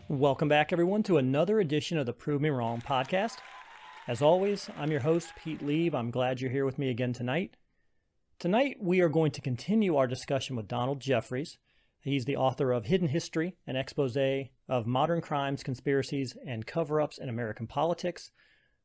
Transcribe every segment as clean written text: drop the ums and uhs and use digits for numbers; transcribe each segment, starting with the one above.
Welcome back, everyone, to another edition of the Prove Me Wrong podcast. As always, I'm your host, Pete Lieb. I'm glad you're here with me again tonight. Tonight, we are going to continue our discussion with Donald Jeffries. He's the author of Hidden History, an expose of modern crimes, conspiracies, and cover-ups in American politics.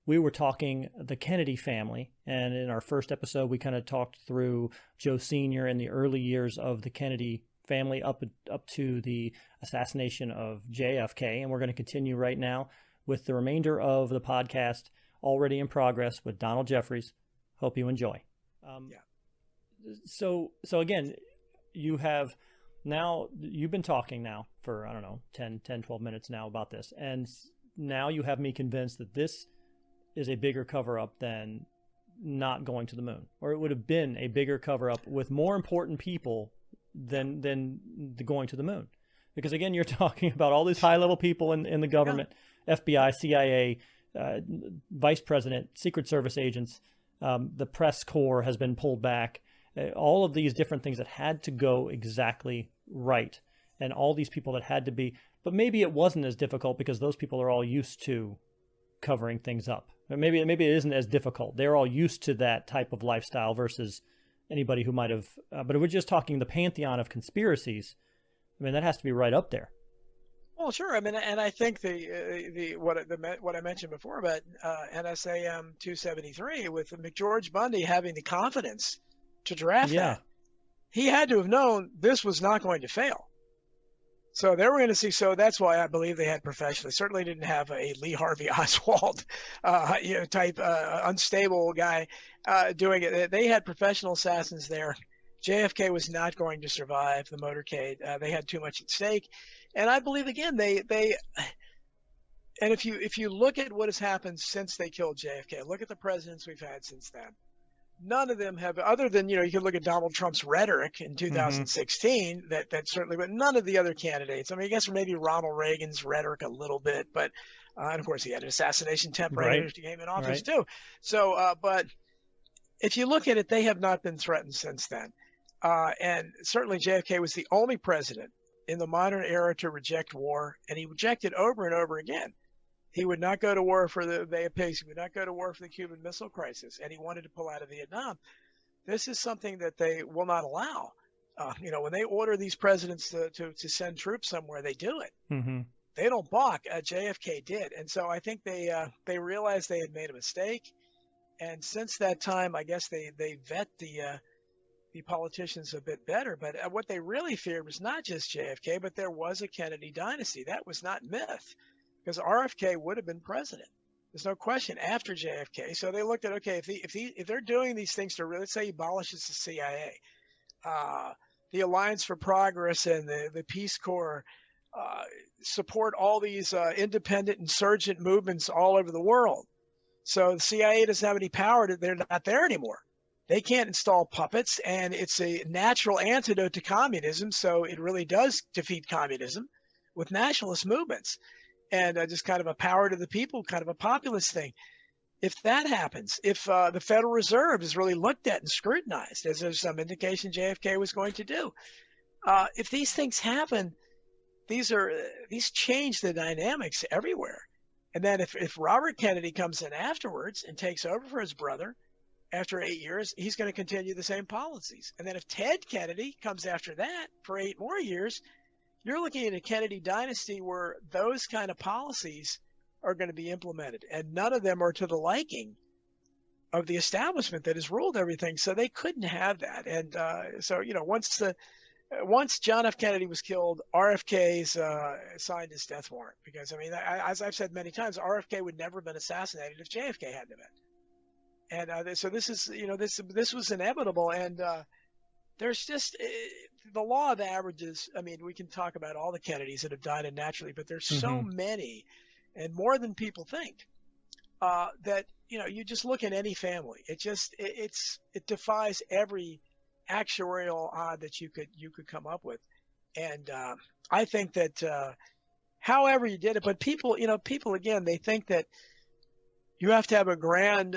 We were talking the Kennedy family, and in our first episode, we kind of talked through Joe Sr. and the early years of the Kennedy family up to the assassination of JFK, and we're going to continue right now with the remainder of the podcast already in progress with Donald Jeffries. Hope you enjoy. So again, you've been talking now for, 10, 12 minutes now about this, and now you have me convinced that this is a bigger cover-up than not going to the moon, or it would have been a bigger cover-up with more important people than the going to the moon. Because again, you're talking about all these high-level people in the government, FBI, CIA, vice president, Secret Service agents, the press corps has been pulled back, all of these different things that had to go exactly right, and all these people that had to be, but maybe it wasn't as difficult because those people are all used to covering things up. Maybe it isn't as difficult. They're all used to that type of lifestyle versus anybody who might have, but if we're just talking the pantheon of conspiracies, I mean, that has to be right up there. Well, sure. I mean, and I think what I mentioned before about NSA 273 with McGeorge Bundy having the confidence to draft that, he had to have known this was not going to fail. So they were going to see. So that's why I believe they had professionals. Certainly didn't have a Lee Harvey Oswald, type unstable guy doing it. They had professional assassins there. JFK was not going to survive the motorcade. They had too much at stake, and I believe again and if you look at what has happened since they killed JFK, look at the presidents we've had since then. None of them have, other than, you can look at Donald Trump's rhetoric in 2016, that certainly, but none of the other candidates. I mean, I guess maybe Ronald Reagan's rhetoric a little bit, but, and of course he had an assassination attempt right after he came in office too. So, but if you look at it, they have not been threatened since then. And certainly JFK was the only president in the modern era to reject war, and he rejected over and over again. He would not go to war for the Bay of Pigs. He would not go to war for the Cuban Missile Crisis, and he wanted to pull out of Vietnam. This is something that they will not allow. When they order these presidents to send troops somewhere, they do it. Mm-hmm. They don't balk. JFK did, and so I think they realized they had made a mistake. And since that time, I guess they vet the politicians a bit better. But what they really feared was not just JFK, but there was a Kennedy dynasty. That was not myth. Because RFK would have been president. There's no question after JFK. So they looked at, okay, if they're doing these things to really, let's say he abolishes the CIA, the Alliance for Progress and the Peace Corps support all these independent insurgent movements all over the world. So the CIA doesn't have any power. They're not there anymore. They can't install puppets, and it's a natural antidote to communism. So it really does defeat communism with nationalist movements. And just kind of a power to the people, kind of a populist thing. If that happens, if the Federal Reserve is really looked at and scrutinized, as there's some indication JFK was going to do, if these things happen, these change the dynamics everywhere. And then if Robert Kennedy comes in afterwards and takes over for his brother after 8 years, he's going to continue the same policies. And then if Ted Kennedy comes after that for 8 more years, you're looking at a Kennedy dynasty where those kind of policies are going to be implemented, and none of them are to the liking of the establishment that has ruled everything. So they couldn't have that. And so, once John F. Kennedy was killed, RFK's signed his death warrant, because as I've said many times, RFK would never have been assassinated if JFK hadn't been. And so this is, this was inevitable. And there's just the law of averages. I mean, we can talk about all the Kennedys that have died unnaturally, but there's so many, and more than people think, that, you just look at any family. It defies every actuarial odd that you could come up with. And I think that however you did it, but people again, they think that you have to have a grand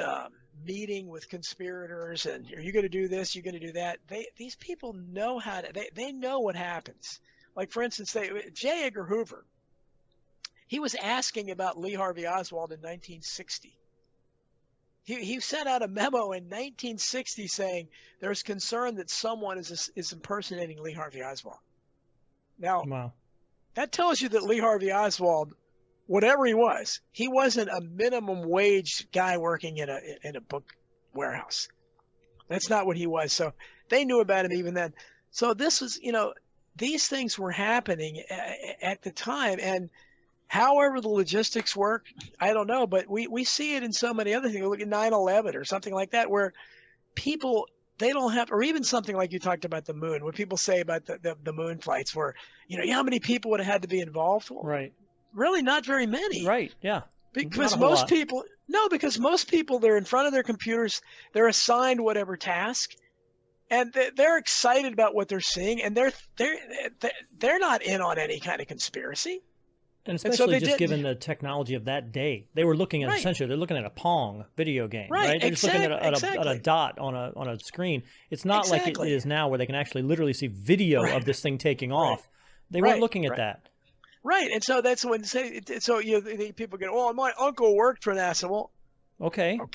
meeting with conspirators, and are you going to do this? You're going to do that. These people know how to. They know what happens. Like, for instance, J. Edgar Hoover He was asking about Lee Harvey Oswald in 1960. He sent out a memo in 1960 saying there's concern that someone is impersonating Lee Harvey Oswald. Now, wow. That tells you that Lee Harvey Oswald, whatever he wasn't a minimum wage guy working in a book warehouse. That's not what he was. So they knew about him even then. So this was, these things were happening at the time. And however the logistics work, I don't know, but we see it in so many other things. Look at 9/11 or something like that, where people, they don't have, or even something like you talked about the moon, what people say about the moon flights where, how many people would have had to be involved? Well, right. Really not very many. Right, yeah. Because most people, they're in front of their computers, they're assigned whatever task, and they're excited about what they're seeing, and they're not in on any kind of conspiracy. And especially just given the technology of that day, they were looking at essentially they're looking at a Pong video game, right? They're just looking at a dot on a screen. It's not like it is now where they can actually literally see video of this thing taking off. They weren't looking at that. Right, and so that's when people go, "Oh, my uncle worked for NASA." Well, okay. What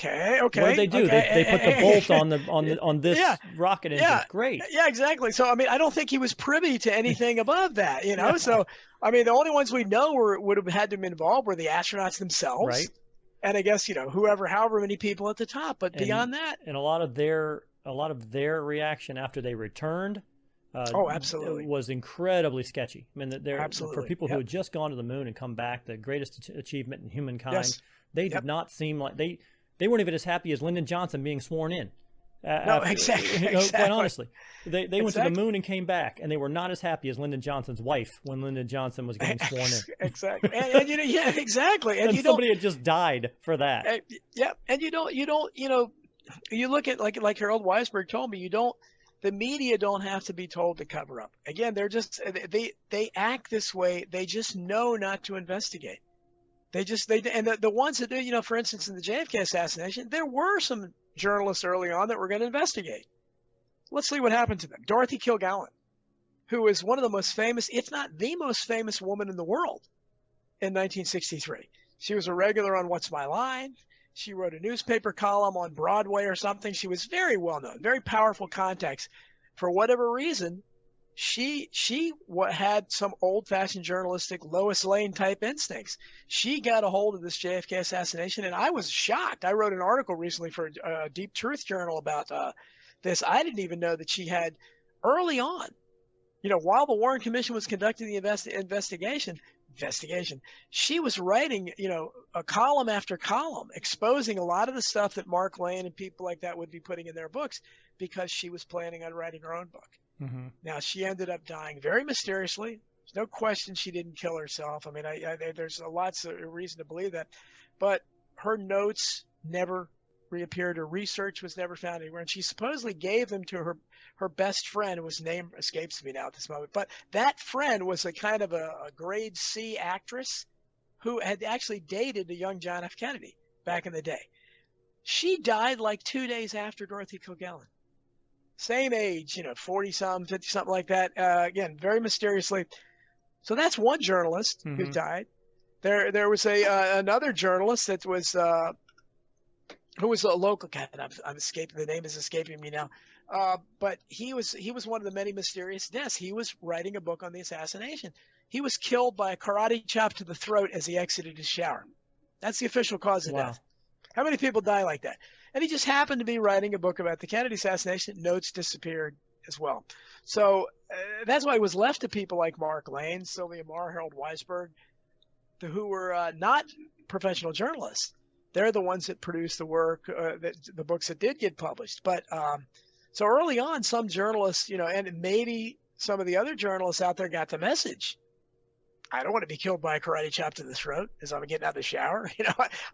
did they do? They put the bolt on this rocket engine. Yeah. Great. Yeah, exactly. So I don't think he was privy to anything above that, Yeah. So the only ones we know would have had to be involved were the astronauts themselves, right? And I guess however many people at the top. But beyond that, and a lot of their reaction after they returned. Absolutely. Was incredibly sketchy. I mean, absolutely. For people who had just gone to the moon and come back, the greatest achievement in humankind, they did not seem like they weren't even as happy as Lyndon Johnson being sworn in. Exactly. Quite honestly, they went to the moon and came back, and they were not as happy as Lyndon Johnson's wife when Lyndon Johnson was getting sworn in. Exactly. And exactly. And somebody had just died for that. And you look at like Harold Weisberg told me, the media don't have to be told to cover up. Again, they're just they act this way. They just know not to investigate. And the ones that do, for instance, in the JFK assassination, there were some journalists early on that were going to investigate. Let's see what happened to them. Dorothy Kilgallen, who was one of the most famous, if not the most famous woman in the world in 1963. She was a regular on What's My Line. She wrote a newspaper column on Broadway or something. She was very well known, very powerful contacts. For whatever reason, she had some old-fashioned journalistic Lois Lane type instincts. She got a hold of this JFK assassination, and I was shocked. I wrote an article recently for Deep Truth Journal about this. I didn't even know that she had early on, while the Warren Commission was conducting the investigation, she was writing, a column after column, exposing a lot of the stuff that Mark Lane and people like that would be putting in their books because she was planning on writing her own book. Mm-hmm. Now, she ended up dying very mysteriously. There's no question she didn't kill herself. There's lots of reason to believe that. But her notes never reappeared. Her research was never found anywhere. And she supposedly gave them to her best friend, whose name escapes me now at this moment. But that friend was a kind of a grade C actress who had actually dated a young John F. Kennedy back in the day. She died like 2 days after Dorothy Kilgallen. Same age, 40-something, 50-something like that. Again, very mysteriously. So that's one journalist who died. There was another journalist that was who was a local cat. I'm escaping. The name is escaping me now. But he was one of the many mysterious deaths. He was writing a book on the assassination. He was killed by a karate chop to the throat as he exited his shower. That's the official cause of death. How many people die like that? And he just happened to be writing a book about the Kennedy assassination. Notes disappeared as well. So that's why it was left to people like Mark Lane, Sylvia Marr, Harold Weisberg, who were not professional journalists. They're the ones that produced the work, the books that did get published. But so early on, some journalists, and maybe some of the other journalists out there got the message. I don't want to be killed by a karate chop to the throat as I'm getting out of the shower.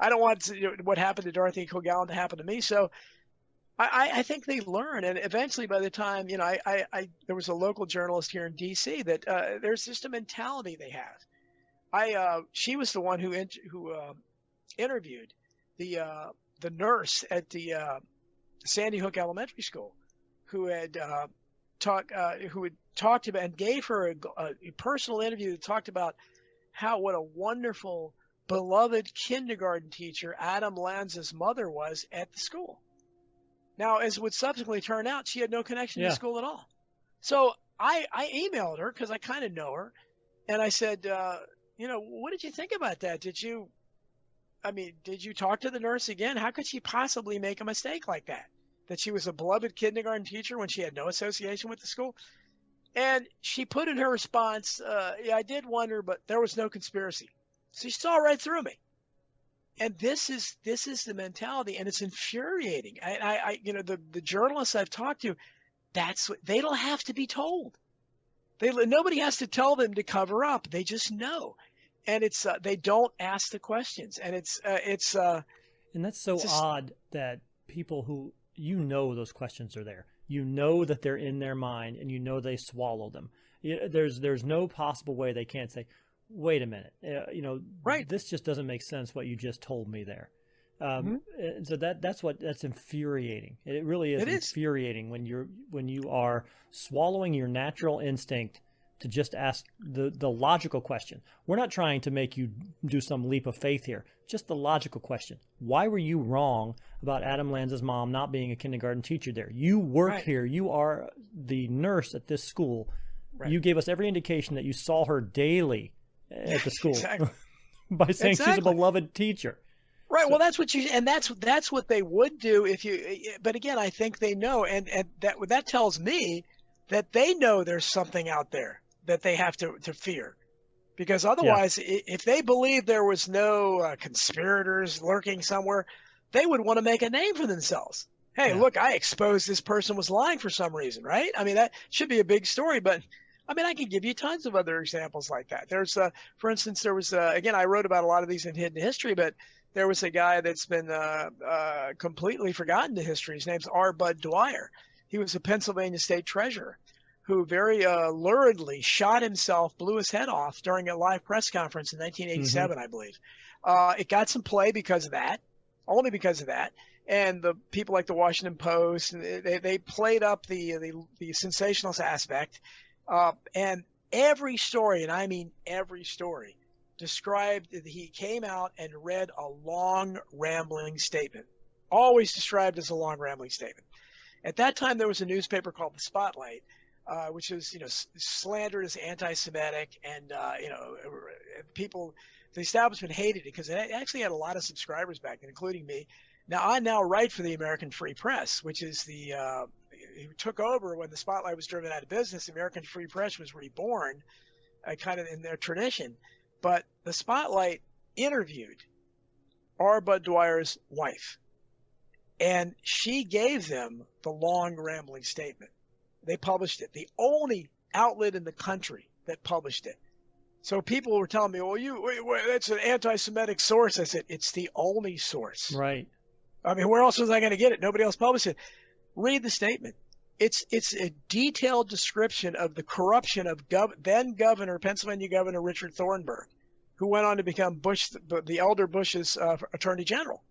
I don't want what happened to Dorothy Kilgallen to happen to me. So I think they learn. And eventually, by the time, there was a local journalist here in D.C. that there's just a mentality they have. She was the one who interviewed the nurse at the Sandy Hook Elementary School, who had talked about and gave her a personal interview that talked about what a wonderful, beloved kindergarten teacher Adam Lanza's mother was at the school. Now, as would subsequently turn out, she had no connection to school at all. So I emailed her because I kind of know her, and I said, what did you think about that? Did you talk to the nurse again? How could she possibly make a mistake like that? That she was a beloved kindergarten teacher when she had no association with the school? And she put in her response, yeah, I did wonder, but there was no conspiracy. So she saw right through me. And this is the mentality, and it's infuriating. The journalists I've talked to, that's what they don't have to be told. Nobody has to tell them to cover up. They just know. And it's they don't ask the questions, and it's and that's so odd that people who those questions are there. You know that they're in their mind, and you know they swallow them. There's no possible way they can't say, wait a minute, right. This just doesn't make sense what you just told me there. So that's infuriating. It really is infuriating when you are swallowing your natural instinct to just ask the logical question. We're not trying to make you do some leap of faith here. Just the logical question. Why were you wrong about Adam Lanza's mom not being a kindergarten teacher there? You work here. You are the nurse at this school. Right. You gave us every indication that you saw her daily at the school by saying she's a beloved teacher. Right. So, well, that's what they would do if you. But again, I think they know, and that tells me that they know there's something out there that they have to fear, because otherwise, if they believe there was no conspirators lurking somewhere, they would want to make a name for themselves. Hey, look, I exposed this person was lying for some reason, right? I mean, that should be a big story, but. I mean, I can give you tons of other examples like that. There's, for instance, there was, again, I wrote about a lot of these in Hidden History, but there was a guy that's been completely forgotten to history. His name's R. Bud Dwyer. He was a Pennsylvania state treasurer who very luridly shot himself, blew his head off during a live press conference in 1987, I believe. It got some play because of that, only because of that. And the people like the Washington Post, they played up the sensationalist aspect. And every story, and I mean every story, described that he came out and read a long, rambling statement, always described as a long, rambling statement. At that time, there was a newspaper called The Spotlight, which was, slandered as anti-Semitic, and, people, the establishment hated it because it actually had a lot of subscribers back then, including me. Now, I now write for the American Free Press, which is who took over when the Spotlight was driven out of business. The American Free Press was reborn, kind of in their tradition. But the Spotlight interviewed R. Bud Dwyer's wife, and she gave them the long, rambling statement. They published it, the only outlet in the country that published it. So people were telling me, well, that's an anti-Semitic source. I said, it's the only source. Right. I mean, where else was I going to get it? Nobody else published it. Read the statement. It's a detailed description of the corruption of then Pennsylvania Governor Richard Thornburg, who went on to become the elder Bush's Attorney General.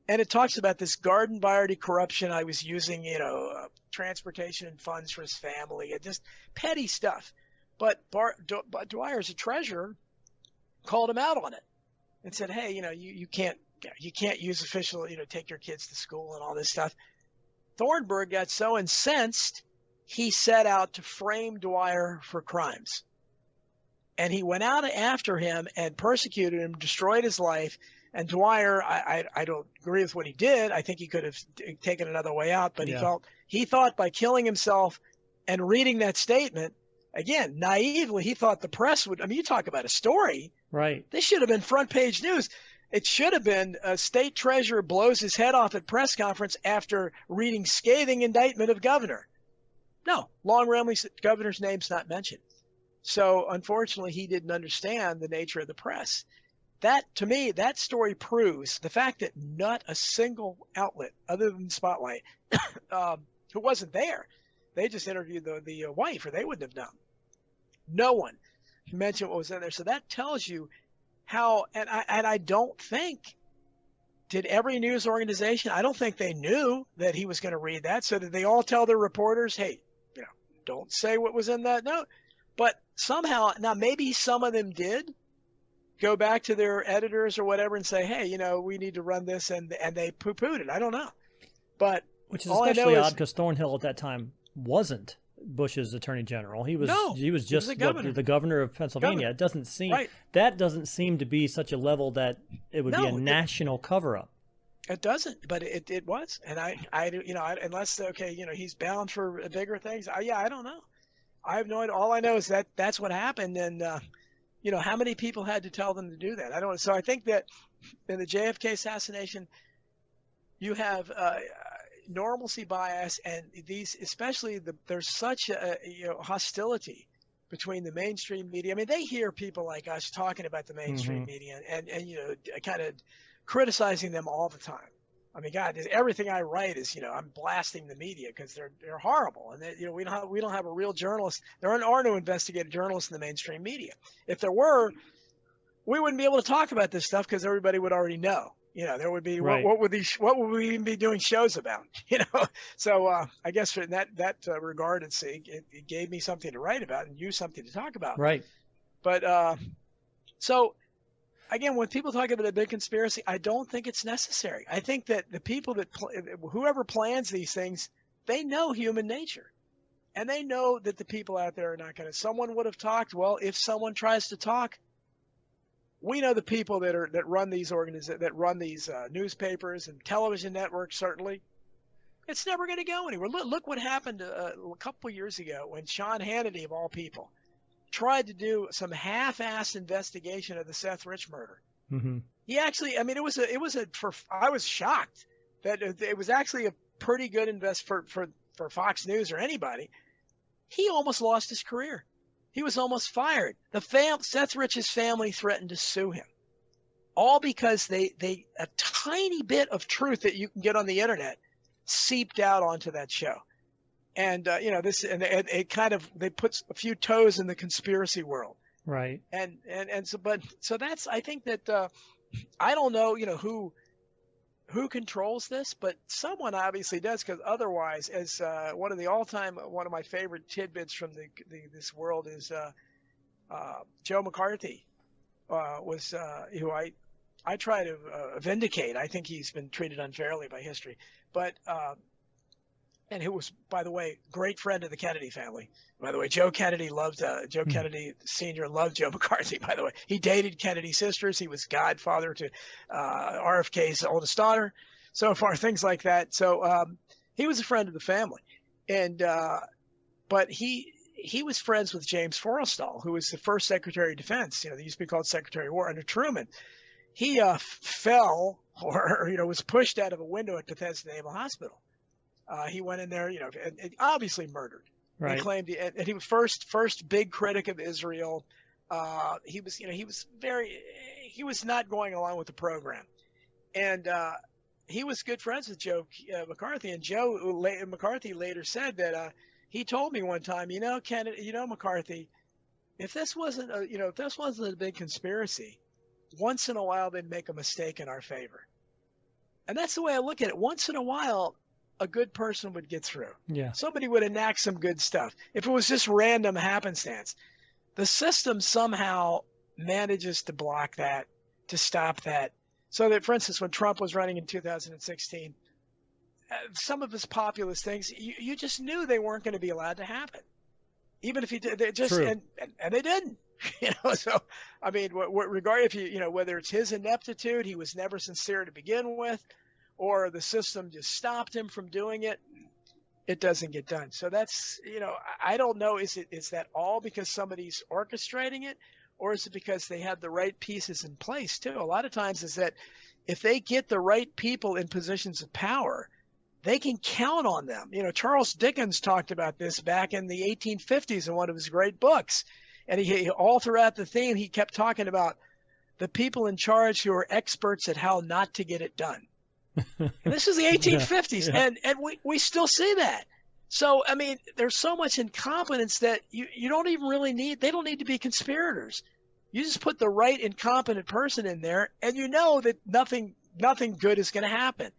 And it talks about this garden variety corruption. I was using, transportation and funds for his family, and just petty stuff. But Dwyer, as a treasurer, called him out on it and said, hey, you can't use official, take your kids to school and all this stuff. Thornburg got so incensed, he set out to frame Dwyer for crimes. And he went out after him and persecuted him, destroyed his life. And Dwyer, I don't agree with what he did. I think he could have taken another way out, but he thought by killing himself and reading that statement, again, naively, he thought the press would, you talk about a story. Right. This should have been front page news. It should have been a state treasurer blows his head off at press conference after reading scathing indictment of governor. No, long rambling governor's name's not mentioned. So unfortunately, he didn't understand the nature of the press. That, to me, that story proves the fact that not a single outlet other than Spotlight who wasn't there, they just interviewed the wife, or they wouldn't have known. No one mentioned what was in there. So that tells you how, and I don't think, did every news organization, I don't think they knew that he was going to read that. So did they all tell their reporters, hey, don't say what was in that note? But somehow, now maybe some of them did, go back to their editors or whatever and say, hey, we need to run this, and they poo-pooed it. I don't know. But which is especially odd because Thornhill at that time wasn't Bush's attorney general. He was just the governor of Pennsylvania. It doesn't seem that doesn't seem to be such a level that it would be a national cover-up. It doesn't, but it was, and I unless he's bound for bigger things. I don't know. I have no idea. All I know is that that's what happened, and how many people had to tell them to do that? I don't. So I think that in the JFK assassination, you have normalcy bias, and these, especially there's such a hostility between the mainstream media. I mean, they hear people like us talking about the mainstream media and kind of criticizing them all the time. I mean, God, everything I write is, I'm blasting the media because they're horrible, and we don't have a real journalist. There are no investigative journalists in the mainstream media. If there were, we wouldn't be able to talk about this stuff because everybody would already know. There would be what would we even be doing shows about? So I guess in that regard, it gave me something to write about and you something to talk about. Right. But so. Again, when people talk about a big conspiracy, I don't think it's necessary. I think that the people whoever plans these things, they know human nature. And they know that the people out there are not going to. Someone would have talked. Well, if someone tries to talk, we know the people that run these newspapers and television networks, certainly. It's never going to go anywhere. Look what happened a couple of years ago when Sean Hannity, of all people, tried to do some half-assed investigation of the Seth Rich murder. Mm-hmm. He actually, I mean, I was shocked that it was actually a pretty good invest for Fox News or anybody. He almost lost his career. He was almost fired. Seth Rich's family threatened to sue him, all because a tiny bit of truth that you can get on the internet seeped out onto that show. And they put a few toes in the conspiracy world, right? And so that's, I think that I don't know who controls this, but someone obviously does, because otherwise, as one of my favorite tidbits from this world is Joe McCarthy who I try to vindicate. I think he's been treated unfairly by history, but. And who was, by the way, great friend of the Kennedy family. By the way, Joe Kennedy Sr. loved Joe McCarthy, by the way. He dated Kennedy's sisters. He was godfather to RFK's oldest daughter, so far, things like that. So he was a friend of the family. And but he was friends with James Forrestal, who was the first Secretary of Defense. They used to be called Secretary of War under Truman. He fell or was pushed out of a window at Bethesda Naval Hospital. He went in there, and obviously murdered. Right. He claimed, and he was first big critic of Israel. He was not going along with the program, and he was good friends with Joe McCarthy. And McCarthy later said that he told me one time, Kennedy, McCarthy, if this wasn't a big conspiracy, once in a while they'd make a mistake in our favor. And that's the way I look at it. Once in a while, a good person would get through. Yeah. Somebody would enact some good stuff. If it was just random happenstance, the system somehow manages to block that, to stop that. So that, for instance, when Trump was running in 2016, some of his populist things, you just knew they weren't going to be allowed to happen. Even if he did, and they didn't. So I mean, whether it's his ineptitude, he was never sincere to begin with, or the system just stopped him from doing it, it doesn't get done. So that's, I don't know, is that all because somebody's orchestrating it, or is it because they have the right pieces in place too? A lot of times is that if they get the right people in positions of power, they can count on them. Charles Dickens talked about this back in the 1850s in one of his great books. And he all throughout the theme, he kept talking about the people in charge who are experts at how not to get it done. And this is the 1850s, and we still see that. So, I mean, there's so much incompetence that you don't even really need. They don't need to be conspirators. You just put the right incompetent person in there, and that nothing good is going to happen.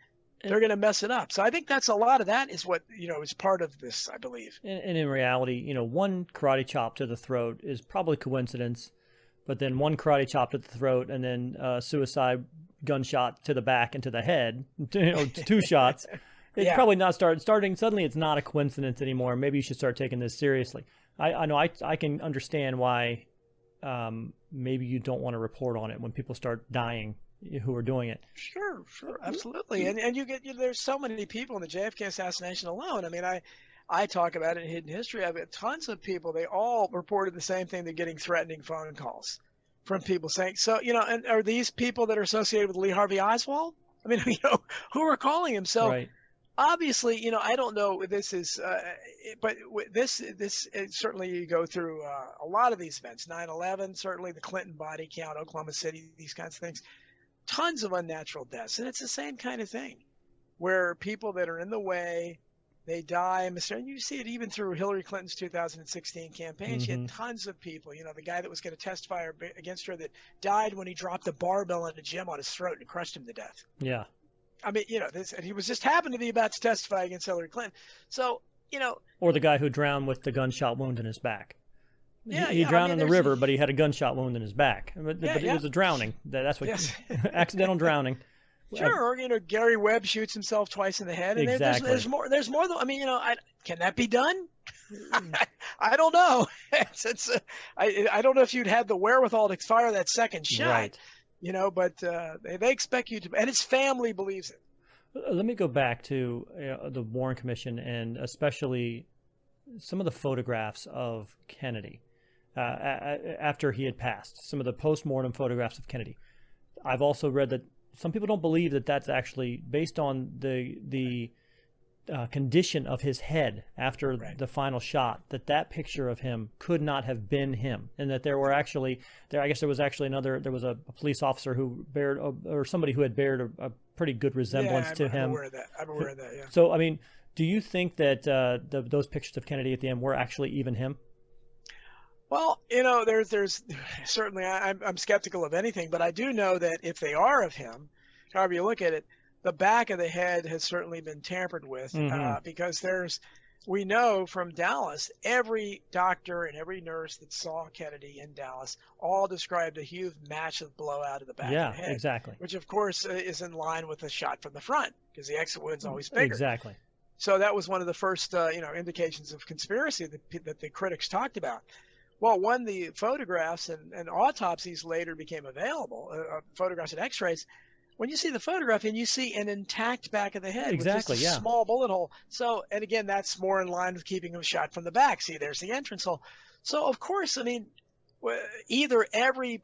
They're going to mess it up. So I think that's a lot of that is what, is part of this, I believe. And in reality, one karate chop to the throat is probably coincidence. but then one karate chopped at the throat, and then suicide gunshot to the back and to the head, 2 shots. It's probably not starting. Suddenly it's not a coincidence anymore. Maybe you should start taking this seriously. I know I can understand why maybe you don't want to report on it when people start dying who are doing it. Sure, absolutely. And there's so many people in the JFK assassination alone. I mean, I talk about it in Hidden History. I've got tons of people. They all reported the same thing. They're getting threatening phone calls from people saying, so, and are these people that are associated with Lee Harvey Oswald? I mean, who are calling him? So right. Obviously, I don't know. This is, but this certainly you go through a lot of these events. 9/11, certainly the Clinton body count, Oklahoma City, these kinds of things. Tons of unnatural deaths, and it's the same kind of thing, where people that are in the way, they die. And you see it even through Hillary Clinton's 2016 campaign. She had tons of people. The guy that was going to testify against her that died when he dropped a barbell in a gym on his throat and crushed him to death. Yeah. I mean, and he was just happened to be about to testify against Hillary Clinton. So, Or the guy who drowned with the gunshot wound in his back. Yeah, he drowned in the river, but he had a gunshot wound in his back. But it was a drowning. That's what accidental drowning. Sure, or Gary Webb shoots himself twice in the head. And exactly. There's more. There's more. I mean, can that be done? I don't know. I don't know if you'd had the wherewithal to fire that second shot. Right. But they expect you to, and his family believes it. Let me go back to the Warren Commission, and especially some of the photographs of Kennedy after he had passed. Some of the post-mortem photographs of Kennedy. I've also read that some people don't believe that that's actually based on the condition of his head after the final shot, that picture of him could not have been him, and that there was actually there was a police officer who bared, or somebody who had bared a pretty good resemblance to him. I'm aware of that, yeah. So, I mean, do you think that those pictures of Kennedy at the end were actually even him? Well, there's certainly, I'm skeptical of anything, but I do know that if they are of him, however you look at it, the back of the head has certainly been tampered with, because we know from Dallas, every doctor and every nurse that saw Kennedy in Dallas all described a huge massive blowout of the back of the head. Exactly. Which, of course, is in line with the shot from the front, because the exit wound's always bigger. Exactly. So that was one of the first, indications of conspiracy that the critics talked about. Well, when the photographs and autopsies later became available, photographs and X-rays, when you see the photograph and you see an intact back of the head with just a small bullet hole. So, and again, that's more in line with keeping him shot from the back. See, there's the entrance hole. So, of course, I mean, either every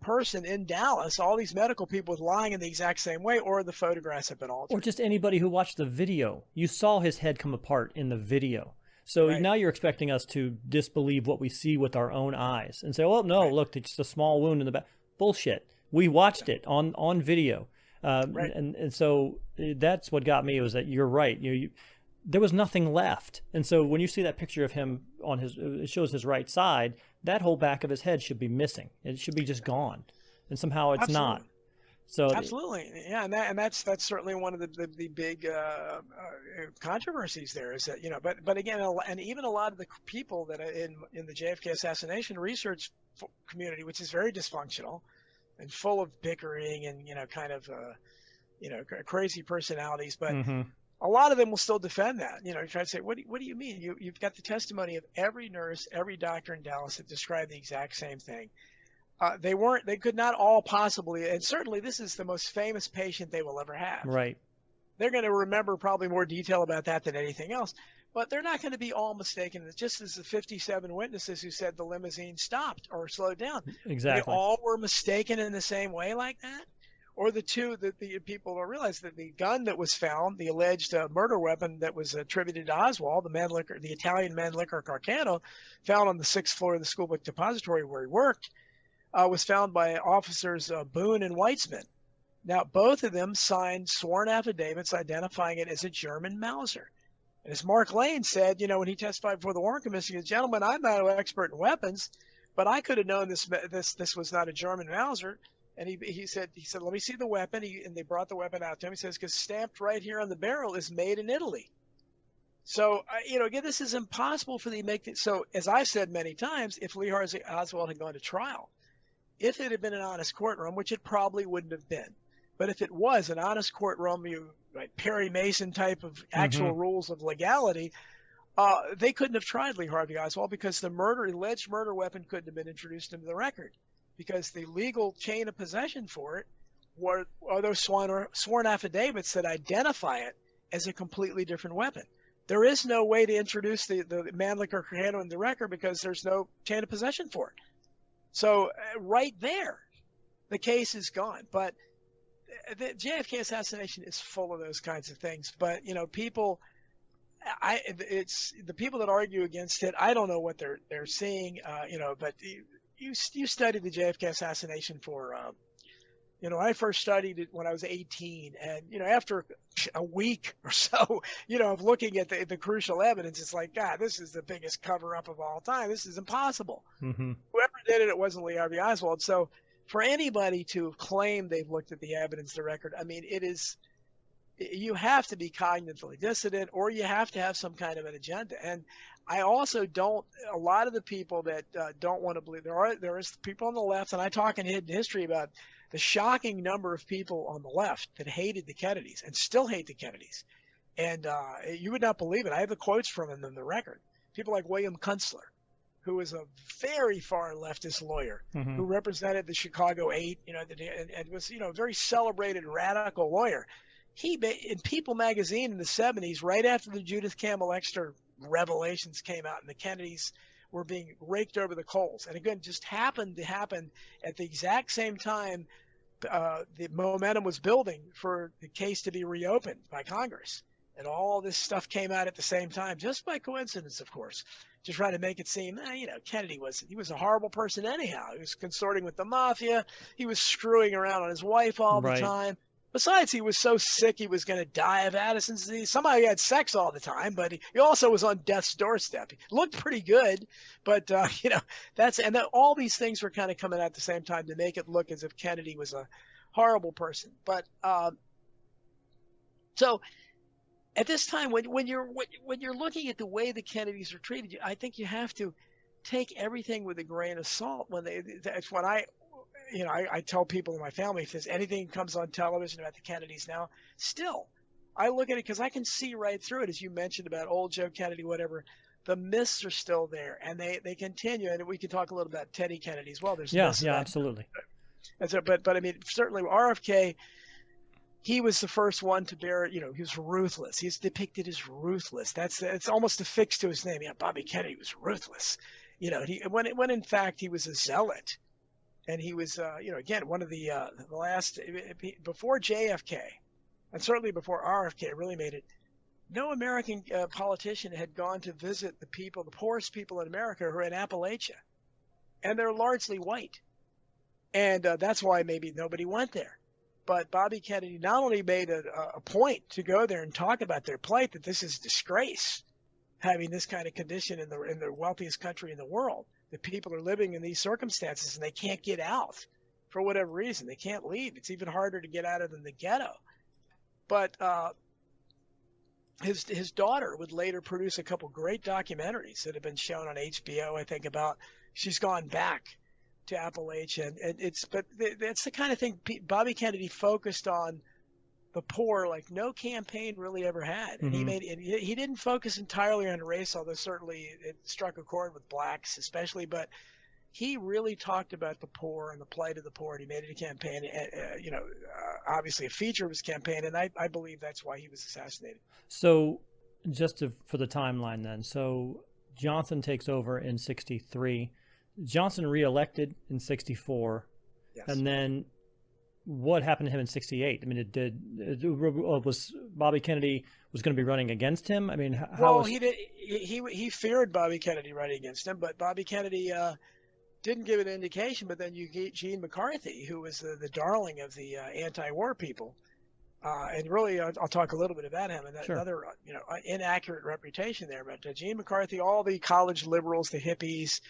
person in Dallas, all these medical people lying in the exact same way, or the photographs have been altered. Or just anybody who watched the video. You saw his head come apart in the video. So now you're expecting us to disbelieve what we see with our own eyes and say, well, no, look, it's just a small wound in the back. Bullshit. We watched it on video. And so that's what got me, was that you're right. There was nothing left. And so when you see that picture of him it shows his right side, that whole back of his head should be missing. It should be just gone. And somehow it's not. So absolutely, yeah, and that's certainly one of the big controversies there, is that but again, and even a lot of the people that are in the JFK assassination research community, which is very dysfunctional and full of bickering and kind of crazy personalities, but a lot of them will still defend that. Try to say, what do you mean? You've got the testimony of every nurse, every doctor in Dallas that described the exact same thing. They could not all possibly, and certainly this is the most famous patient they will ever have. Right. They're going to remember probably more detail about that than anything else, but they're not going to be all mistaken. It's just as the 57 witnesses who said the limousine stopped or slowed down. Exactly. They all were mistaken in the same way like that? Or the people don't realize that the gun that was found, the alleged murder weapon that was attributed to Oswald, the Italian Mannlicher Carcano, found on the 6th floor of the school book depository where he worked, was found by officers Boone and Weitzman. Now, both of them signed sworn affidavits identifying it as a German Mauser. And as Mark Lane said, when he testified before the Warren Commission, he said, "Gentlemen, I'm not an expert in weapons, but I could have known this was not a German Mauser." And he said, "Let me see the weapon." And they brought the weapon out to him. He says, "Because stamped right here on the barrel is made in Italy." So, again, this is impossible for the make. So, as I've said many times, if Lee Harvey Oswald had gone to trial, if it had been an honest courtroom, which it probably wouldn't have been, but if it was an honest courtroom, like Perry Mason type of actual rules of legality, they couldn't have tried Lee Harvey Oswald because the alleged murder weapon couldn't have been introduced into the record, because the legal chain of possession for it are those sworn affidavits that identify it as a completely different weapon. There is no way to introduce the Mannlicher handle in the record because there's no chain of possession for it. So right there, the case is gone. But the JFK assassination is full of those kinds of things. But people, it's the people that argue against it. I don't know what they're seeing. But you studied the JFK assassination for. I first studied it when I was 18, and after a week or so, of looking at the crucial evidence, it's like, God, this is the biggest cover-up of all time. This is impossible. Whoever did it wasn't Lee Harvey Oswald. So for anybody to claim they've looked at the evidence, the record, I mean, you have to be cognitively dissident, or you have to have some kind of an agenda. And I also a lot of the people that don't want to believe, there is people on the left, and I talk in Hidden History about the shocking number of people on the left that hated the Kennedys and still hate the Kennedys. And you would not believe it. I have the quotes from them in the record. People like William Kunstler, who was a very far leftist lawyer who represented the Chicago 8, and was, a very celebrated radical lawyer. He, in People magazine in the 70s, right after the Judith Campbell Exeter revelations came out and the Kennedys were being raked over the coals. And again, just happened to happen at the exact same time the momentum was building for the case to be reopened by Congress. And all this stuff came out at the same time, just by coincidence, of course, to try to make it seem, Kennedy was a horrible person anyhow. He was consorting with the mafia. He was screwing around on his wife all the time. Besides, he was so sick he was going to die of Addison's disease. Somehow he had sex all the time, but he also was on death's doorstep. He looked pretty good, but all these things were kind of coming out at the same time to make it look as if Kennedy was a horrible person. But so at this time, when you're looking at the way the Kennedys are treated, I think you have to take everything with a grain of salt. That's what I tell people in my family, if there's anything that comes on television about the Kennedys now, still, I look at it because I can see right through it, as you mentioned about old Joe Kennedy, whatever. The myths are still there, and they continue. And we can talk a little about Teddy Kennedy as well. There's absolutely. But I mean, certainly RFK, he was the first one to bear. He was ruthless. He's depicted as ruthless. It's almost affixed to his name. Yeah, Bobby Kennedy was ruthless. When in fact he was a zealot. And he was, again, one of the last, before JFK, and certainly before RFK really made it, no American politician had gone to visit the poorest people in America who are in Appalachia. And they're largely white. And that's why maybe nobody went there. But Bobby Kennedy not only made a point to go there and talk about their plight, that this is a disgrace, having this kind of condition in the wealthiest country in the world. The people are living in these circumstances and they can't get out for whatever reason. They can't leave. It's even harder to get out of than the ghetto. But his daughter would later produce a couple great documentaries that have been shown on HBO, I think, about she's gone back to Appalachia. And that's the kind of thing Bobby Kennedy focused on, the poor, like no campaign really ever had. And he didn't focus entirely on race, although certainly it struck a chord with blacks especially, but he really talked about the poor and the plight of the poor, and he made it a campaign, obviously a feature of his campaign, and I believe that's why he was assassinated. So for the timeline then, so Johnson takes over in 1963, Johnson reelected in 1964, yes. And then what happened to him in 1968? I mean, was Bobby Kennedy was going to be running against him? I mean, he feared Bobby Kennedy running against him, but Bobby Kennedy didn't give an indication. But then Eugene McCarthy, who was the darling of the anti-war people, and really I'll talk a little bit about him and another inaccurate reputation there. But Gene McCarthy, all the college liberals, the hippies,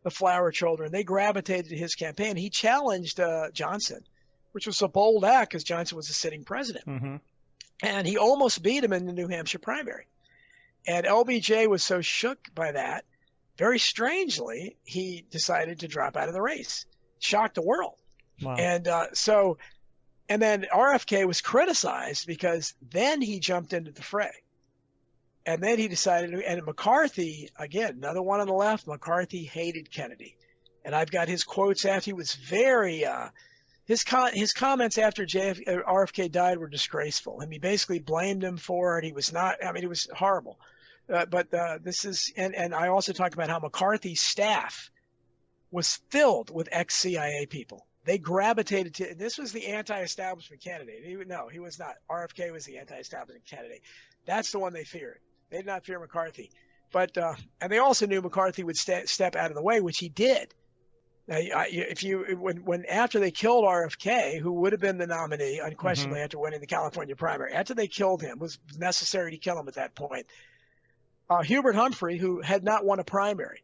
the flower children, they gravitated to his campaign. He challenged Johnson, which was a bold act because Johnson was a sitting president. And he almost beat him in the New Hampshire primary. And LBJ was so shook by that, very strangely, he decided to drop out of the race. Shocked the world. Wow. And and then RFK was criticized because then he jumped into the fray. And then he decided, and McCarthy, again, another one on the left, McCarthy hated Kennedy. And I've got his quotes after. He was very, his comments after RFK died were disgraceful. And he basically blamed him for it. He was not, I mean, it was horrible. But this is, and I also talked about how McCarthy's staff was filled with ex-CIA people. They gravitated to, this was the anti-establishment candidate. He was not. RFK was the anti-establishment candidate. That's the one they feared. They did not fear McCarthy. But, and they also knew McCarthy would step out of the way, which he did. Now, when after they killed RFK, who would have been the nominee, unquestionably, after winning the California primary, after they killed him, was necessary to kill him at that point, Hubert Humphrey, who had not won a primary.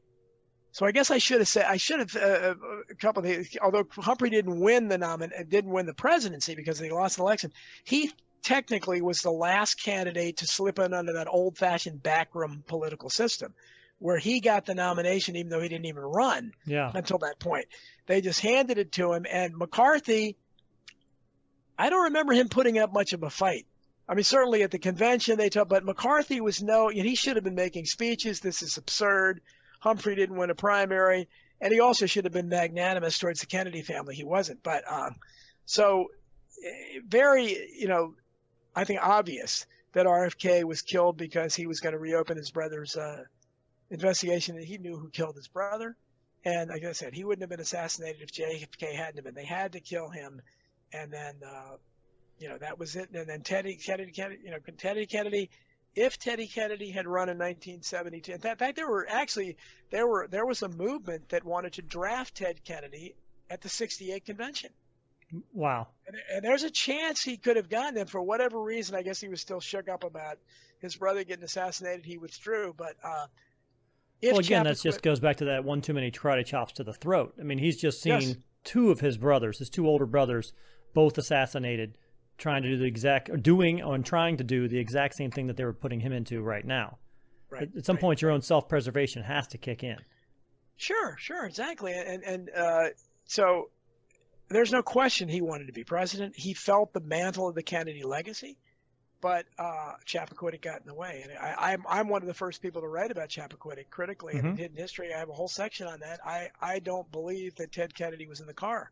So I guess I should have a couple of things, although Humphrey didn't win the presidency because he lost the election, he technically was the last candidate to slip in under that old-fashioned backroom political system, where he got the nomination even though he didn't even run until that point. They just handed it to him. And McCarthy, I don't remember him putting up much of a fight. I mean, certainly at the convention but McCarthy was he should have been making speeches. This is absurd. Humphrey didn't win a primary. And he also should have been magnanimous towards the Kennedy family. He wasn't. But so very, I think obvious that RFK was killed because he was going to reopen his brother's investigation, and he knew who killed his brother. And like I said, he wouldn't have been assassinated if JFK hadn't been. They had to kill him. And then, that was it. And then Teddy Kennedy, if Teddy Kennedy had run in 1972, in fact, there was a movement that wanted to draft Ted Kennedy at the 68 convention. Wow. And there's a chance he could have gotten him. For whatever reason, I guess he was still shook up about his brother getting assassinated. He withdrew. But that just goes back to that one too many karate chops to the throat. I mean, he's just seen two of his brothers, his two older brothers, both assassinated, trying to do the exact same thing that they were putting him into right now. Right. At some point, your own self-preservation has to kick in. Sure, exactly. And so there's no question he wanted to be president. He felt the mantle of the Kennedy legacy, but Chappaquiddick got in the way. And I'm one of the first people to write about Chappaquiddick critically in Hidden History. I have a whole section on that. I don't believe that Ted Kennedy was in the car.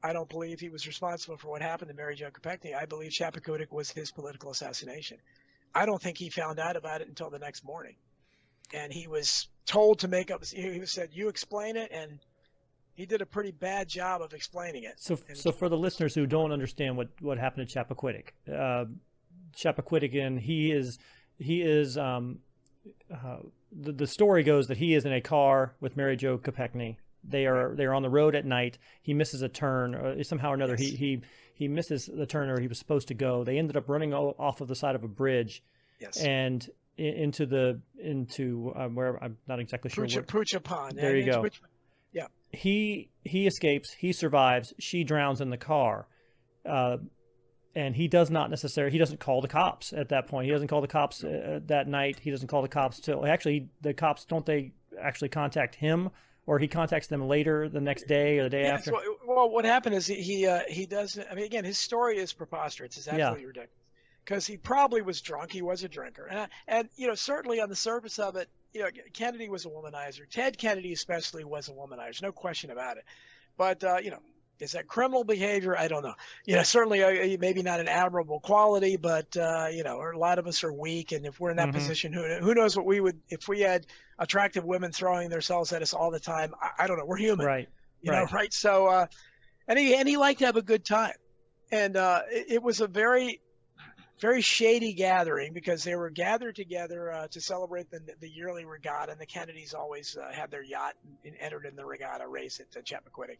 I don't believe he was responsible for what happened to Mary Jo Kopechne. I believe Chappaquiddick was his political assassination. I don't think he found out about it until the next morning. And he was told to make up, he said, you explain it, and he did a pretty bad job of explaining it. So for the listeners who don't understand what happened to Chappaquiddick, Chappaquiddick, the story goes that he is in a car with Mary Jo Kopechne. They're on the road at night. He misses a turn somehow or another. He misses the turn where he was supposed to go. They ended up running off of the side of a bridge, and into where I'm not exactly sure. Pucha Pond. There you go. Yeah. He escapes. He survives. She drowns in the car, and he doesn't call the cops at that point. He doesn't call the cops that night. He doesn't call the cops till the cops don't they actually contact him? Or he contacts them later the next day or the day after? Well, what happened is he doesn't. I mean, again, his story is preposterous. It's absolutely ridiculous. Because he probably was drunk. He was a drinker, and certainly on the surface of it, Kennedy was a womanizer. Ted Kennedy especially was a womanizer. No question about it. But is that criminal behavior? I don't know. Certainly maybe not an admirable quality, but a lot of us are weak, and if we're in that position, who knows what we would if we had attractive women throwing themselves at us all the time. I don't know. We're human, right? Right. So, and he liked to have a good time, and it was a very, very shady gathering because they were gathered together to celebrate the yearly regatta, and the Kennedys always had their yacht and entered in the regatta race at Chappaquiddick.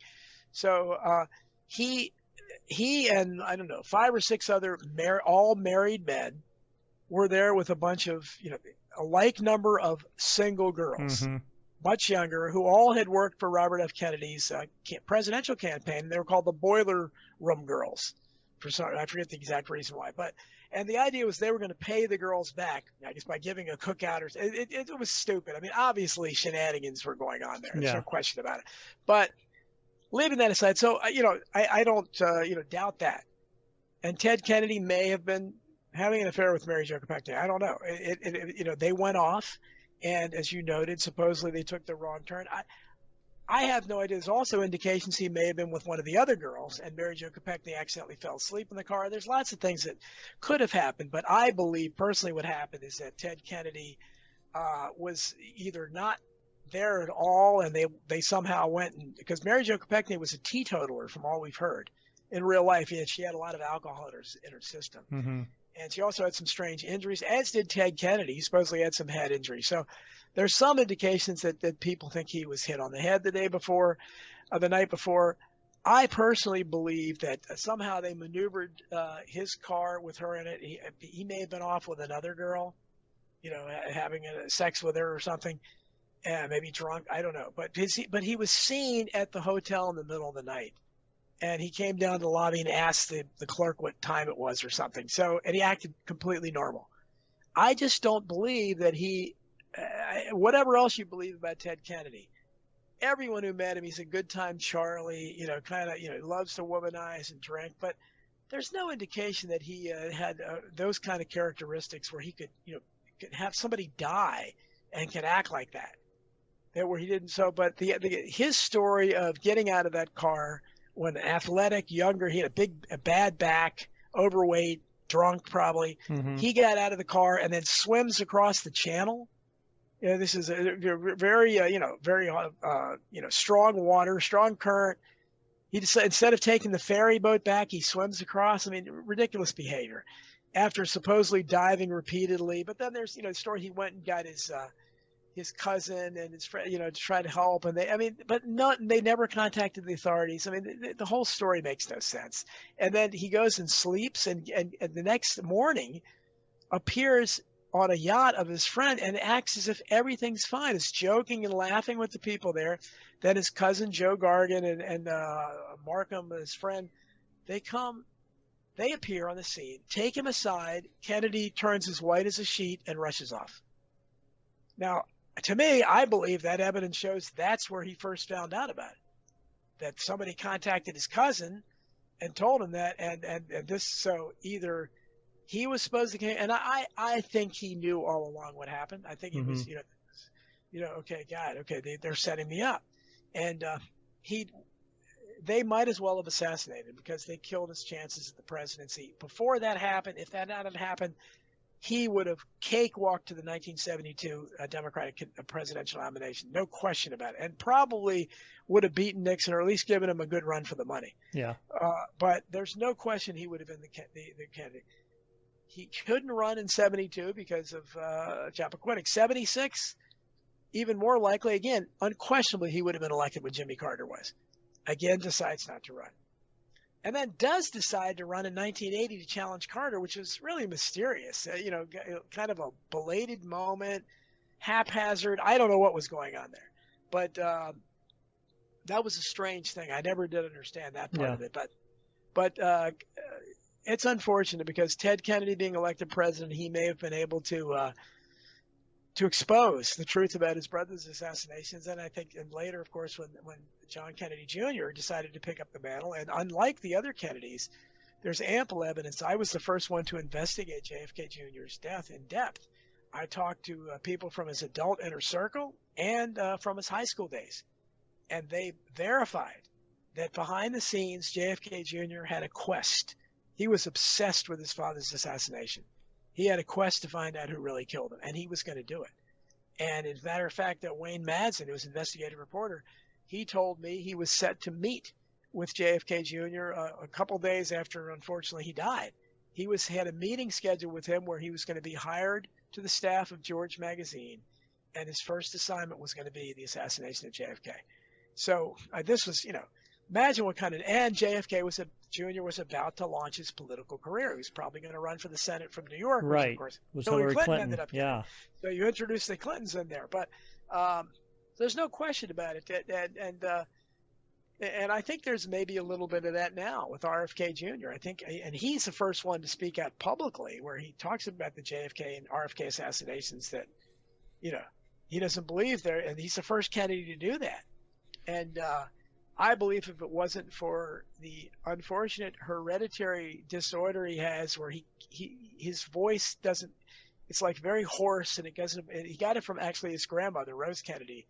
So he and I don't know 5 or 6 other all married men were there with a bunch of a like number of single girls, much younger, who all had worked for Robert F. Kennedy's presidential campaign. They were called the Boiler Room Girls. I forget the exact reason why, And the idea was they were going to pay the girls back, I guess, by giving a cookout. Or it was stupid. I mean, obviously shenanigans were going on there. There's no question about it. But leaving that aside, so I don't doubt that. And Ted Kennedy may have been having an affair with Mary Jo Kopechne. I don't know. They went off, and as you noted, supposedly they took the wrong turn. I have no idea. There's also indications he may have been with one of the other girls, and Mary Jo Kopechne accidentally fell asleep in the car. There's lots of things that could have happened, but I believe personally what happened is that Ted Kennedy was either not there at all, and they somehow went, because Mary Jo Kopechne was a teetotaler from all we've heard. In real life, she had a lot of alcohol in her system. Mm-hmm. And she also had some strange injuries, as did Ted Kennedy. He supposedly had some head injuries. So there's some indications that people think he was hit on the head the night before. I personally believe that somehow they maneuvered his car with her in it. He may have been off with another girl, having sex with her or something, maybe drunk. I don't know. But he was seen at the hotel in the middle of the night. And he came down to the lobby and asked the clerk what time it was or something. And he acted completely normal. I just don't believe that whatever else you believe about Ted Kennedy, everyone who met him, he's a good time Charlie, loves to womanize and drink. But there's no indication that he had those kind of characteristics where he could have somebody die and can act like that. Where he didn't. So, but his story of getting out of that car when athletic, younger, he had a bad back, overweight, drunk probably. Mm-hmm. He got out of the car and then swims across the channel. This is a very, very strong water, strong current. He decided, instead of taking the ferry boat back, he swims across. I mean, ridiculous behavior after supposedly diving repeatedly. But then there's, the story he went and got his cousin and his friend, to try to help. And they never contacted the authorities. I mean, the whole story makes no sense. And then he goes and sleeps and the next morning appears on a yacht of his friend and acts as if everything's fine. Is joking and laughing with the people there. Then his cousin, Joe Gargan and Markham, his friend, they appear on the scene, take him aside. Kennedy turns as white as a sheet and rushes off. Now, to me, I believe that evidence shows that's where he first found out about it. That somebody contacted his cousin and told him that, and this, so either he was supposed to, and I think he knew all along what happened. I think he was, okay, God, okay, they're setting me up, and they might as well have assassinated him because they killed his chances at the presidency. Before that happened, if that hadn't happened, he would have cakewalked to the 1972 Democratic presidential nomination, no question about it, and probably would have beaten Nixon or at least given him a good run for the money. Yeah. But there's no question he would have been the candidate. He couldn't run in 72 because of Chappaquiddick. 76, even more likely, again, unquestionably, he would have been elected when Jimmy Carter was. Again, decides not to run. And then does decide to run in 1980 to challenge Carter, which is really mysterious. Kind of a belated moment, haphazard. I don't know what was going on there. But that was a strange thing. I never did understand that part of it. But it's unfortunate because Ted Kennedy being elected president, he may have been able to expose the truth about his brother's assassinations. And I think, and later, of course, when John Kennedy Jr. decided to pick up the mantle, and unlike the other Kennedys, there's ample evidence. I was the first one to investigate JFK Jr.'s death in depth. I talked to people from his adult inner circle and from his high school days, and they verified that behind the scenes, JFK Jr. had a quest. He was obsessed with his father's assassination. He had a quest to find out who really killed him, and he was going to do it. And as a matter of fact, that Wayne Madsen, who was an investigative reporter, he told me he was set to meet with JFK Jr. A couple days after, unfortunately, he died. He had a meeting scheduled with him where he was going to be hired to the staff of George Magazine, and his first assignment was going to be the assassination of JFK. So this was, imagine what kind of, and JFK Jr. was about to launch his political career. He was probably going to run for the Senate from New York, right? Which, of course, was Hillary Clinton Clinton ended up getting. Yeah. So you introduced the Clintons in there, but there's no question about it. And And I think there's maybe a little bit of that now with RFK Jr. I think, and he's the first one to speak out publicly where he talks about the JFK and RFK assassinations that, he doesn't believe there, and he's the first Kennedy to do that. And I believe if it wasn't for the unfortunate hereditary disorder he has, where his voice doesn't, it's like very hoarse, and he got it from actually his grandmother, Rose Kennedy.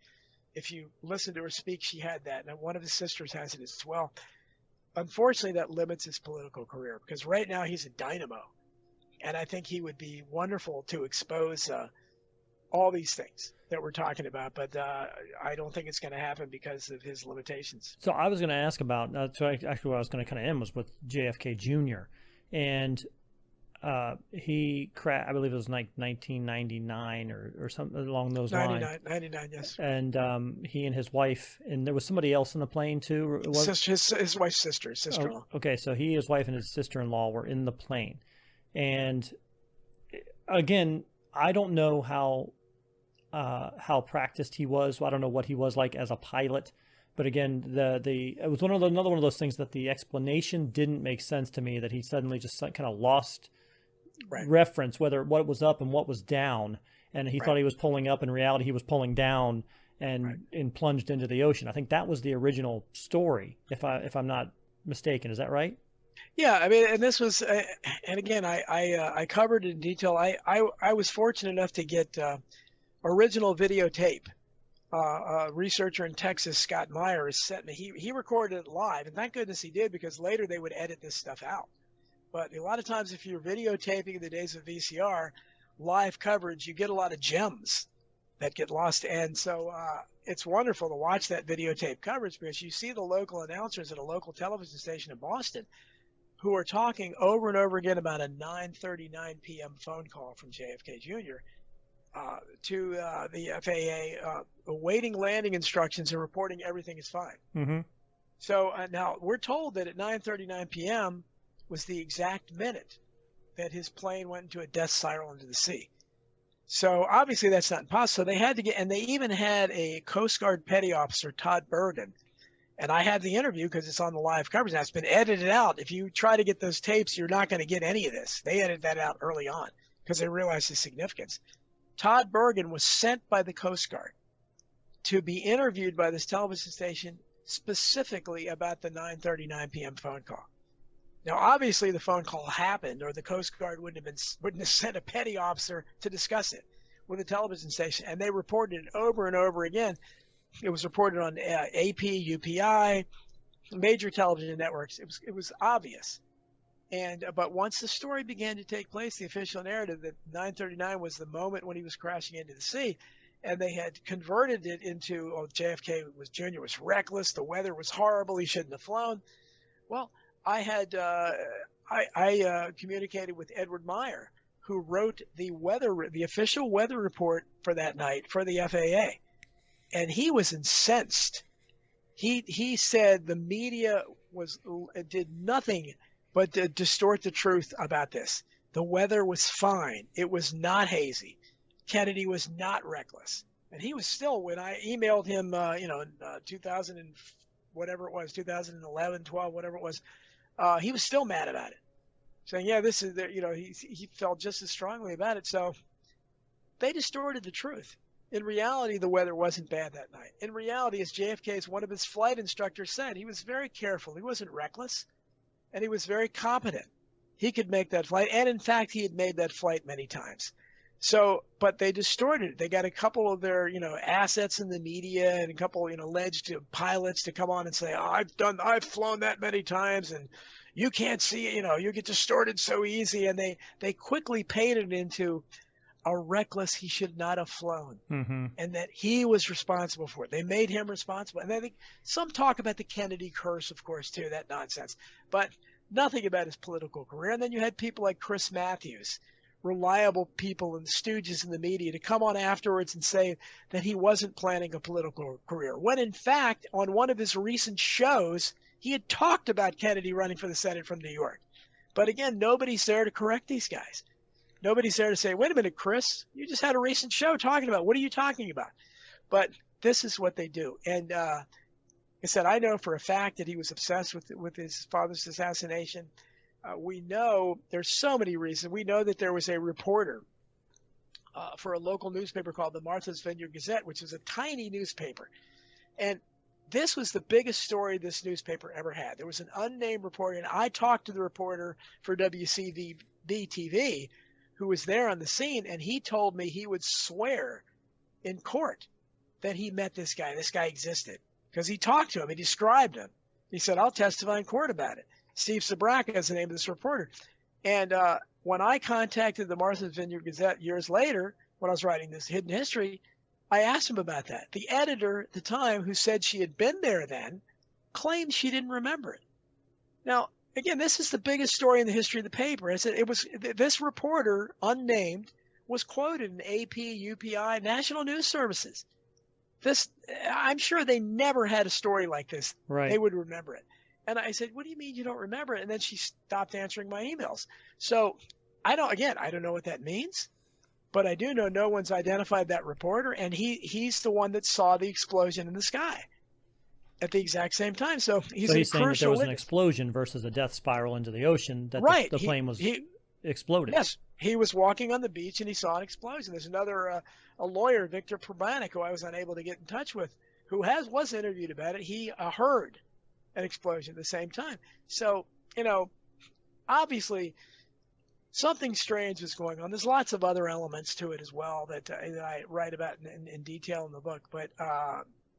If you listen to her speak, she had that, and one of his sisters has it as well. Unfortunately, that limits his political career because right now he's a dynamo, and I think he would be wonderful to expose all these things that we're talking about, but I don't think it's going to happen because of his limitations. So I was going to ask about, so actually what I was going to kind of end was with JFK Jr. And he crashed, I believe it was like 1999 or something along those lines. 99, yes. And he and his wife, and there was somebody else in the plane too? His wife's sister-in-law. Oh, okay, so his wife and his sister-in-law were in the plane. And again, I don't know how practiced he was. I don't know what he was like as a pilot. But again, it was another one of those things that the explanation didn't make sense to me, that he suddenly just kind of lost reference, what was up and what was down. And he thought he was pulling up. In reality, he was pulling down and plunged into the ocean. I think that was the original story, if I'm not mistaken. Is that right? Yeah, I mean, and this was, and again, I covered it in detail. I was fortunate enough to get original videotape. A researcher in Texas, Scott Myers, sent me. He recorded it live, and thank goodness he did, because later they would edit this stuff out. But a lot of times, if you're videotaping in the days of VCR, live coverage, you get a lot of gems that get lost. And so it's wonderful to watch that videotape coverage, because you see the local announcers at a local television station in Boston who are talking over and over again about a 9:39 p.m. phone call from JFK Jr. To the FAA, awaiting landing instructions and reporting everything is fine. Mm-hmm. So now we're told that at 9:39 p.m. was the exact minute that his plane went into a death spiral into the sea. So obviously that's not possible. So they had to get, and they even had a Coast Guard petty officer, Todd Bergen, and I had the interview because it's on the live coverage. Now it's been edited out. If you try to get those tapes, you're not going to get any of this. They edited that out early on because they realized the significance. Todd Bergen was sent by the Coast Guard to be interviewed by this television station specifically about the 9:39 p.m. phone call. Now, obviously, the phone call happened, or the Coast Guard wouldn't have sent a petty officer to discuss it with a television station, and they reported it over and over again. It was reported on AP, UPI, major television networks. It was obvious. But once the story began to take place, the official narrative that 9:39 was the moment when he was crashing into the sea, and they had converted it into, JFK Jr. was reckless, the weather was horrible, he shouldn't have flown. Well, I had I communicated with Edward Meyer, who wrote the official weather report for that night for the FAA, and he was incensed. He said the media did nothing but to distort the truth about this. The weather was fine. It was not hazy. Kennedy was not reckless. And he was still, when I emailed him, in 2000 and whatever it was, 2011, 12, whatever it was, he was still mad about it, saying, yeah, this is, he felt just as strongly about it. So they distorted the truth. In reality, the weather wasn't bad that night. In reality, as JFK's one of his flight instructors said, he was very careful. He wasn't reckless. And he was very competent. He could make that flight. And in fact, he had made that flight many times. So, but they distorted it. They got a couple of their, assets in the media and a couple, alleged pilots to come on and say, I've flown that many times and you can't see it, you get distorted so easy. And they quickly painted it into a reckless, he should not have flown, and that he was responsible for it. They made him responsible. And I think some talk about the Kennedy curse, of course, too, that nonsense, but nothing about his political career. And then you had people like Chris Matthews, reliable people and stooges in the media, to come on afterwards and say that he wasn't planning a political career, when in fact, on one of his recent shows, he had talked about Kennedy running for the Senate from New York. But again, nobody's there to correct these guys. Nobody's there to say, wait a minute, Chris, you just had a recent show talking about, what are you talking about? But this is what they do. And I said, I know for a fact that he was obsessed with his father's assassination. We know there's so many reasons. We know that there was a reporter for a local newspaper called the Martha's Vineyard Gazette, which is a tiny newspaper. And this was the biggest story this newspaper ever had. There was an unnamed reporter, and I talked to the reporter for WCVB TV who was there on the scene, and he told me he would swear in court that he met this guy. This guy existed because he talked to him. He described him. He said, I'll testify in court about it. Steve Sabraka is the name of this reporter. And when I contacted the Martha's Vineyard Gazette years later, when I was writing this hidden history, I asked him about that. The editor at the time, who said she had been there then, claimed she didn't remember it. Now, again, this is the biggest story in the history of the paper. I said this reporter, unnamed, was quoted in AP, UPI, National News Services. I'm sure they never had a story like this. Right. They would remember it. And I said, what do you mean you don't remember it? And then she stopped answering my emails. So I don't know what that means, but I do know no one's identified that reporter, and he's the one that saw the explosion in the sky at the exact same time. So he's saying that there was an witness. Explosion versus a death spiral into the ocean, that right. the plane was exploded. Yes, he was walking on the beach and he saw an explosion. There's another a lawyer, Victor Probanik, who I was unable to get in touch with, who was interviewed about it. He heard an explosion at the same time. So, obviously something strange is going on. There's lots of other elements to it as well that I write about in detail in the book. But,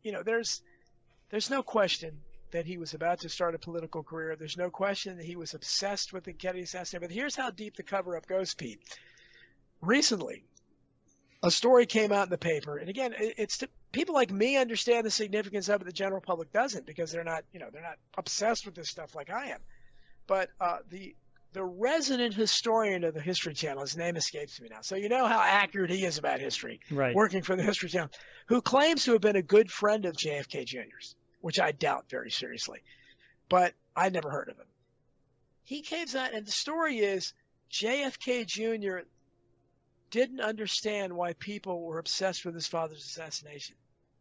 there's no question that he was about to start a political career. There's no question that he was obsessed with the Kennedy assassination. But here's how deep the cover-up goes, Pete. Recently, a story came out in the paper, and again, people like me understand the significance of it. The general public doesn't, because they're not obsessed with this stuff like I am. But the resident historian of the History Channel, his name escapes me now, so you know how accurate he is about history, right, working for the History Channel, who claims to have been a good friend of JFK Jr.'s, which I doubt very seriously, but I never heard of him. He came out, and the story is JFK Jr. didn't understand why people were obsessed with his father's assassination.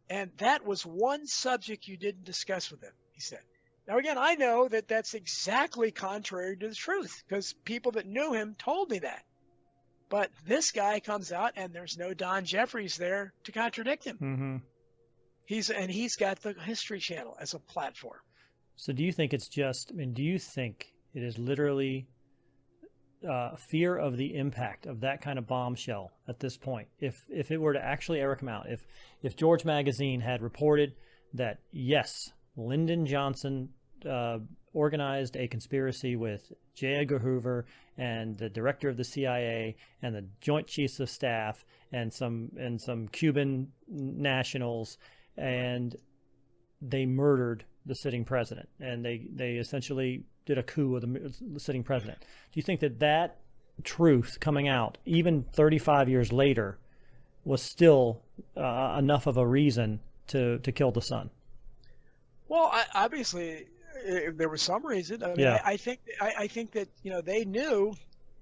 And that was one subject you didn't discuss with him, he said. Now, again, I know that that's exactly contrary to the truth, because people that knew him told me that. But this guy comes out, and there's no Don Jeffries there to contradict him. Mm-hmm. He's got the History Channel as a platform. So do you think do you think it is literally fear of the impact of that kind of bombshell at this point? If it were to actually ever come out, if George Magazine had reported that, yes, Lyndon Johnson organized a conspiracy with J. Edgar Hoover and the director of the CIA and the Joint Chiefs of Staff and some Cuban nationals, and they murdered the sitting president, and they essentially did a coup with the sitting president. Do you think that truth coming out, even 35 years later, was still enough of a reason to kill the son? Well, obviously, there was some reason. I mean, yeah. I think that they knew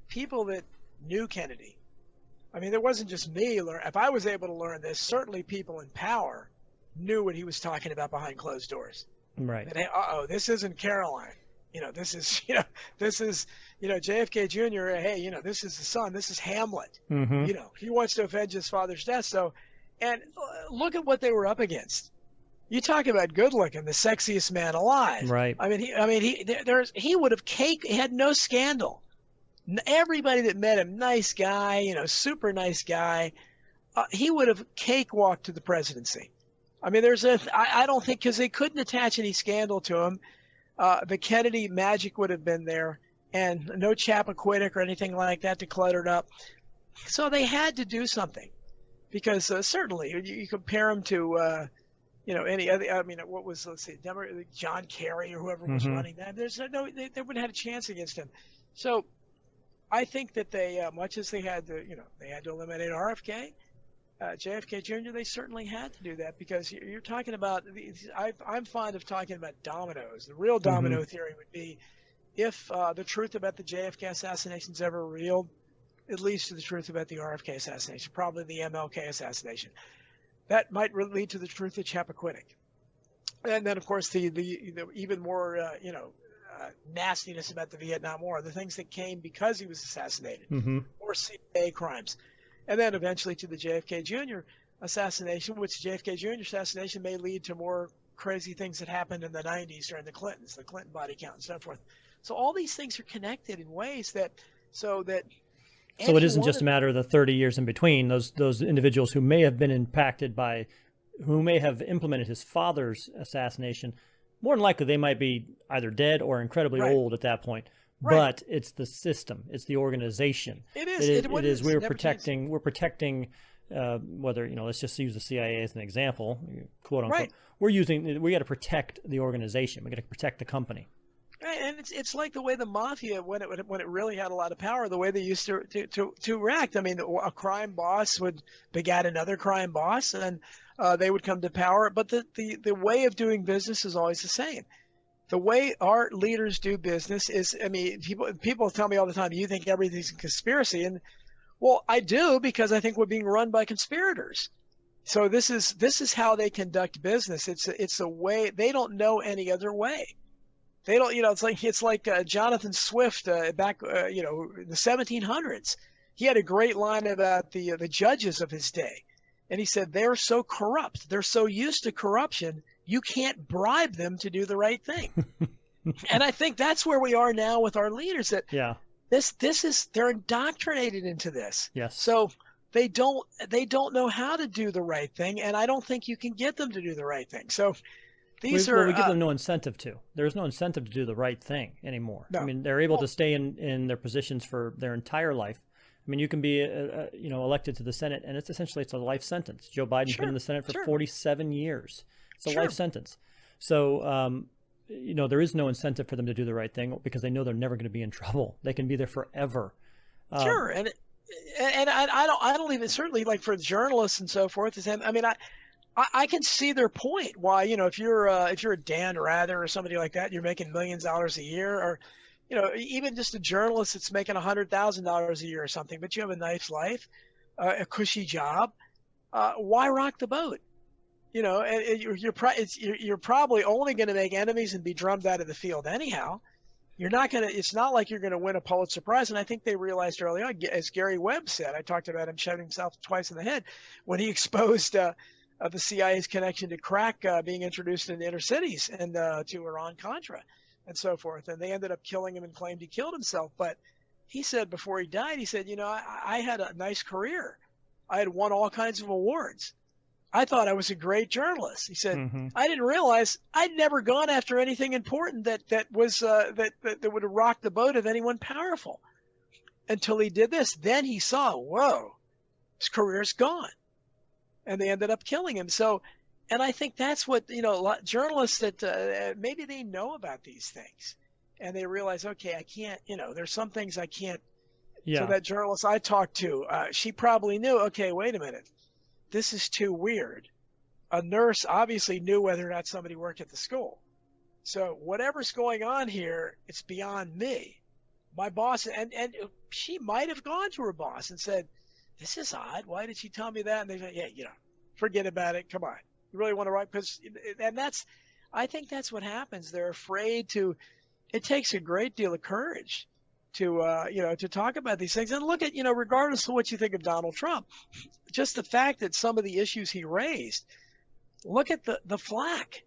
people that knew Kennedy. I mean, there wasn't just me. If I was able to learn this, certainly people in power knew what he was talking about behind closed doors. Right. That, hey, this isn't Caroline. This is JFK Jr. Hey, this is the son. This is Hamlet. Mm-hmm. He wants to avenge his father's death. So, and look at what they were up against. You talk about good looking, the sexiest man alive. Right. He would have he had no scandal. Everybody that met him, nice guy, super nice guy. He would have cakewalked to the presidency. I mean, I don't think, because they couldn't attach any scandal to him. The Kennedy magic would have been there, and no Chappaquiddick or anything like that to clutter it up. So they had to do something, because certainly you compare him to, any other. I mean, what was, let's see, John Kerry or whoever was mm-hmm. running that. They wouldn't have had a chance against him. So I think that they, much as they had to, they had to eliminate RFK. JFK Jr., they certainly had to do that, because you're talking about, I'm fond of talking about dominoes. The real domino mm-hmm. theory would be, if the truth about the JFK assassination is ever revealed, it leads to the truth about the RFK assassination, probably the MLK assassination. That might lead to the truth of Chappaquiddick. And then, of course, the even more, nastiness about the Vietnam War, the things that came because he was assassinated, or CIA crimes. And then eventually to the JFK Jr. assassination, which JFK Jr. assassination may lead to more crazy things that happened in the 90s during the Clintons, the Clinton body count and so forth. So all these things are connected in ways that, so it isn't just a matter of the 30 years in between. Those individuals who may have been impacted by, who may have implemented his father's assassination, more than likely they might be either dead or incredibly old at that point. Right. But it's the system, it's the organization. It is. We're protecting. Whether, let's just use the CIA as an example, quote unquote. Right. We got to protect the organization. We got to protect the company. Right, and it's like the way the mafia, when it really had a lot of power, the way they used to act. I mean, a crime boss would begat another crime boss, and they would come to power. But the way of doing business is always the same. The way our leaders do business is, I mean, people tell me all the time, you think everything's a conspiracy, and well, I do, because I think we're being run by conspirators. So this is how they conduct business. It's a way, they don't know any other way. They don't, it's like Jonathan Swift back, in the 1700s. He had a great line about the judges of his day, and he said they're so corrupt, they're so used to corruption, you can't bribe them to do the right thing. And I think that's where we are now with our leaders. That this is, they're indoctrinated into this. Yes. So they don't know how to do the right thing, and I don't think you can get them to do the right thing. So we give them no incentive to. There's no incentive to do the right thing anymore. No. I mean, they're able to stay in their positions for their entire life. I mean, you can be, elected to the Senate, and it's a life sentence. Joe Biden's been in the Senate for 47 years. It's a life sentence. So, there is no incentive for them to do the right thing, because they know they're never going to be in trouble. They can be there forever. And I don't even, certainly, like for journalists and so forth. I mean, I can see their point. Why, if you're a Dan Rather or somebody like that, you're making millions of dollars a year, or even just a journalist that's making $100,000 a year or something, but you have a nice life, a cushy job. Why rock the boat? And you're probably only going to make enemies and be drummed out of the field anyhow. It's not like you're going to win a Pulitzer Prize. And I think they realized early on, as Gary Webb said, I talked about him shooting himself twice in the head when he exposed the CIA's connection to crack being introduced in the inner cities and to Iran-Contra and so forth. And they ended up killing him and claimed he killed himself. But he said before he died, he said, I had a nice career. I had won all kinds of awards. I thought I was a great journalist. He said, I didn't realize I'd never gone after anything important that would have rocked the boat of anyone powerful until he did this. Then he saw, whoa, his career's gone. And they ended up killing him. So, and I think that's what, a lot journalists that maybe they know about these things and they realize, okay, I can't, there's some things I can't. Yeah. So that journalist I talked to, she probably knew, okay, wait a minute. This is too weird. A nurse obviously knew whether or not somebody worked at the school. So whatever's going on here, it's beyond me. My boss, and she might have gone to her boss and said, this is odd. Why did she tell me that? And they said, yeah, forget about it. Come on. You really want to write? I think that's what happens. They're afraid to, it takes a great deal of courage to talk about these things. And look at, regardless of what you think of Donald Trump, just the fact that some of the issues he raised, look at the flack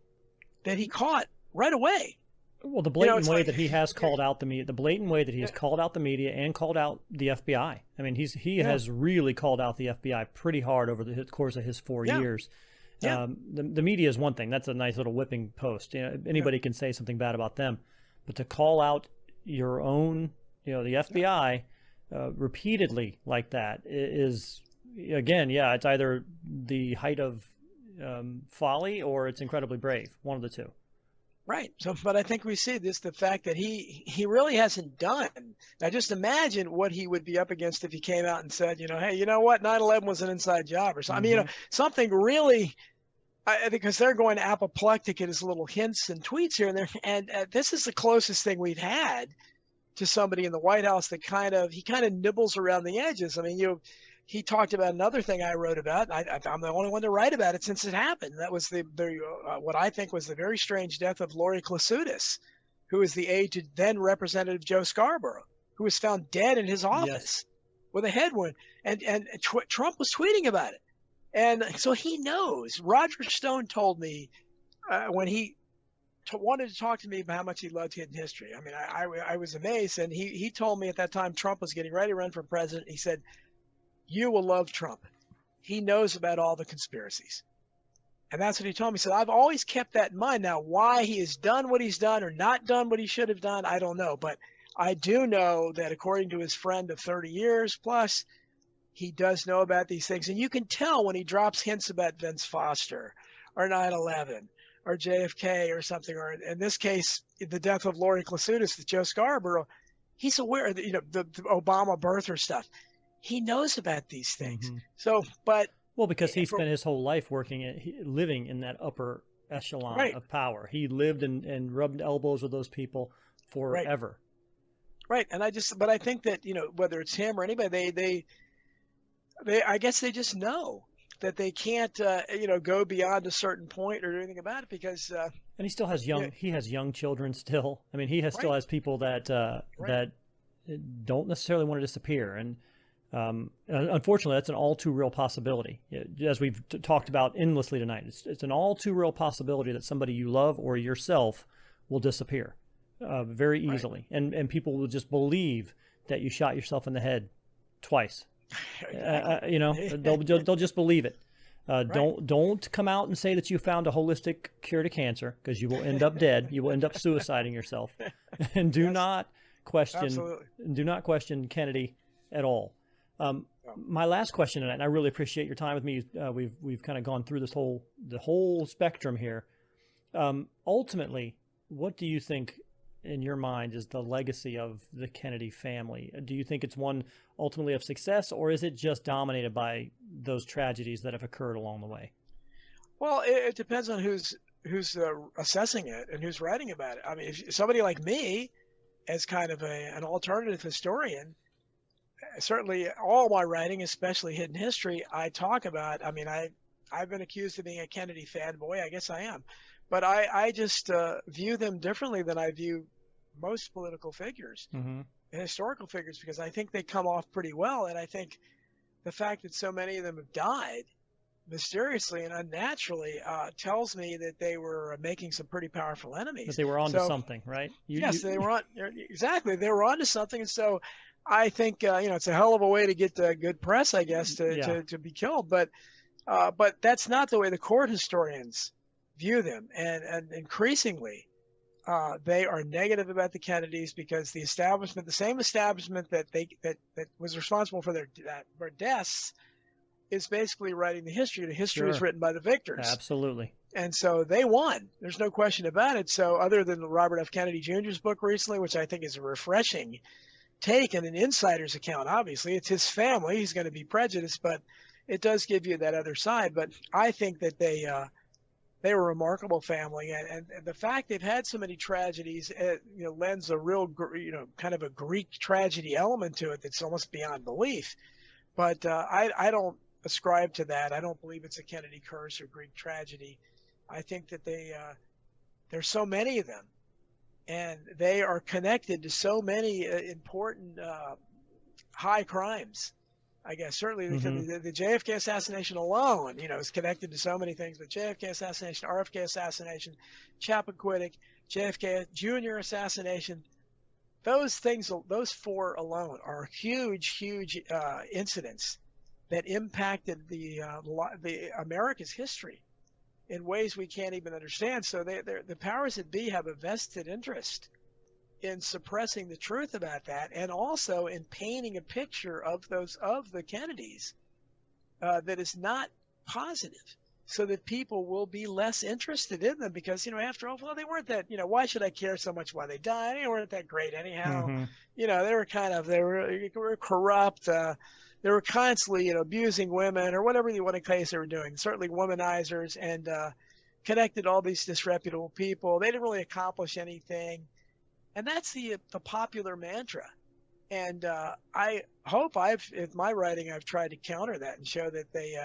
that he caught right away. Well, the blatant way that he has called out the media, called out the media and called out the FBI. I mean, he has really called out the FBI pretty hard over the course of his 4 years. Yeah. The media is one thing. That's a nice little whipping post. Anybody can say something bad about them, but to call out your own, the FBI repeatedly like that is, again, it's either the height of folly or it's incredibly brave. One of the two. Right. So, but I think we see the fact that he really hasn't done. Now, just imagine what he would be up against if he came out and said, hey, you know what, 9/11 was an inside job or something. I mean, something really, because they're going apoplectic at his little hints and tweets here and there. And this is the closest thing we've had to somebody in the White House that he kind of nibbles around the edges. I mean, he talked about another thing I wrote about. I'm the only one to write about it since it happened. That was what I think was the very strange death of Lori Klasutis, who was the aide to then Representative Joe Scarborough, who was found dead in his office with a head wound. And Trump was tweeting about it. And so he knows. Roger Stone told me when he wanted to talk to me about how much he loved hidden history. I mean, I was amazed. And he told me at that time Trump was getting ready to run for president. He said, "You will love Trump. He knows about all the conspiracies." And that's what he told me. So I've always kept that in mind. Now, why he has done what he's done or not done what he should have done, I don't know. But I do know that according to his friend of 30 years plus, he does know about these things. And you can tell when he drops hints about Vince Foster or 9/11 or JFK or something, or in this case, the death of Lori Klasutis, Joe Scarborough, he's aware of the Obama birther stuff. He knows about these things. Mm-hmm. So, but well, because he spent his whole life living in that upper echelon of power. He lived and rubbed elbows with those people forever. Right. And but I think that, whether it's him or anybody, they I guess they just know that they can't, go beyond a certain point or do anything about it because. And he still has he has young children still. I mean, still has people that don't necessarily want to disappear. And unfortunately, that's an all too real possibility. As we've talked about endlessly tonight, it's an all too real possibility that somebody you love or yourself will disappear very easily. Right. And people will just believe that you shot yourself in the head twice. They'll just believe it. Don't come out and say that you found a holistic cure to cancer, because you will end up dead. You will end up suiciding yourself. And do not question Kennedy at all. My last question tonight, and I really appreciate your time with me. We've kind of gone through the whole spectrum here. Ultimately, what do you think in your mind is the legacy of the Kennedy family? Do you think it's one ultimately of success, or is it just dominated by those tragedies that have occurred along the way? Well, it depends on who's assessing it and who's writing about it. I mean, if somebody like me, as kind of an alternative historian, certainly all my writing, especially hidden history, I talk about. I mean, I've been accused of being a Kennedy fanboy. I guess I am, but I just view them differently than I view most political figures and historical figures, because I think they come off pretty well. And I think the fact that so many of them have died mysteriously and unnaturally tells me that they were making some pretty powerful enemies. That they were onto something, right? They were on exactly. They were onto something, and so I think it's a hell of a way to get good press, I guess, to be killed. But that's not the way the court historians view them, and increasingly they are negative about the Kennedys, because the same establishment that was responsible for their deaths, is basically writing the history. The history is written by the victors. Absolutely. And so they won. There's no question about it. So other than Robert F. Kennedy Jr.'s book recently, which I think is a refreshing take and an insider's account, obviously it's his family. He's going to be prejudiced, but it does give you that other side. But I think that they were a remarkable family, and the fact they've had so many tragedies, lends a real, kind of a Greek tragedy element to it that's almost beyond belief. But I don't ascribe to that. I don't believe it's a Kennedy curse or Greek tragedy. I think that there's so many of them, and they are connected to so many important high crimes. I guess certainly the JFK assassination alone, is connected to so many things. But JFK assassination, RFK assassination, Chappaquiddick, JFK Jr. assassination, those four alone are huge incidents that impacted the America's history in ways we can't even understand. So the powers that be have a vested interest in suppressing the truth about that, and also in painting a picture of the Kennedys that is not positive, so that people will be less interested in them, because after all, well, they weren't that, why should I care so much why they died? They weren't that great anyhow. They were corrupt. They were constantly abusing women, or whatever you want to case they were doing, certainly womanizers, and connected all these disreputable people. They didn't really accomplish anything. And that's the popular mantra And I hope in my writing, I've tried to counter that and show that they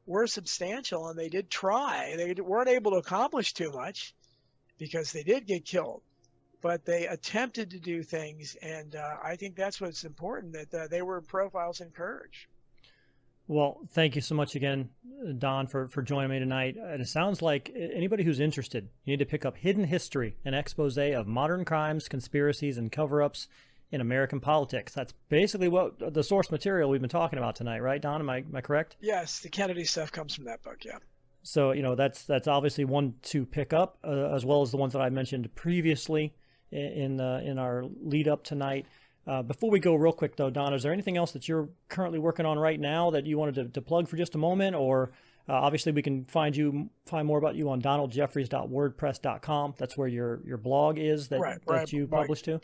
were substantial, and they did try. They weren't able to accomplish too much because they did get killed, but they attempted to do things. And I think that's what's important, that they were profiles in courage. Well, thank you so much again, Don, for joining me tonight. And it sounds like anybody who's interested, you need to pick up Hidden History, an expose of modern crimes, conspiracies, and cover-ups in American politics. That's basically what the source material we've been talking about tonight, right, Don? Am I correct? Yes, the Kennedy stuff comes from that book, yeah. So, you know, that's obviously one to pick up, as well as the ones that I mentioned previously in our lead up tonight. Before we go real quick, though, Don, is there anything else that you're currently working on right now that you wanted to plug for just a moment? Or obviously we can find more about you on donaldjeffries.wordpress.com. That's where your blog is that you publish to.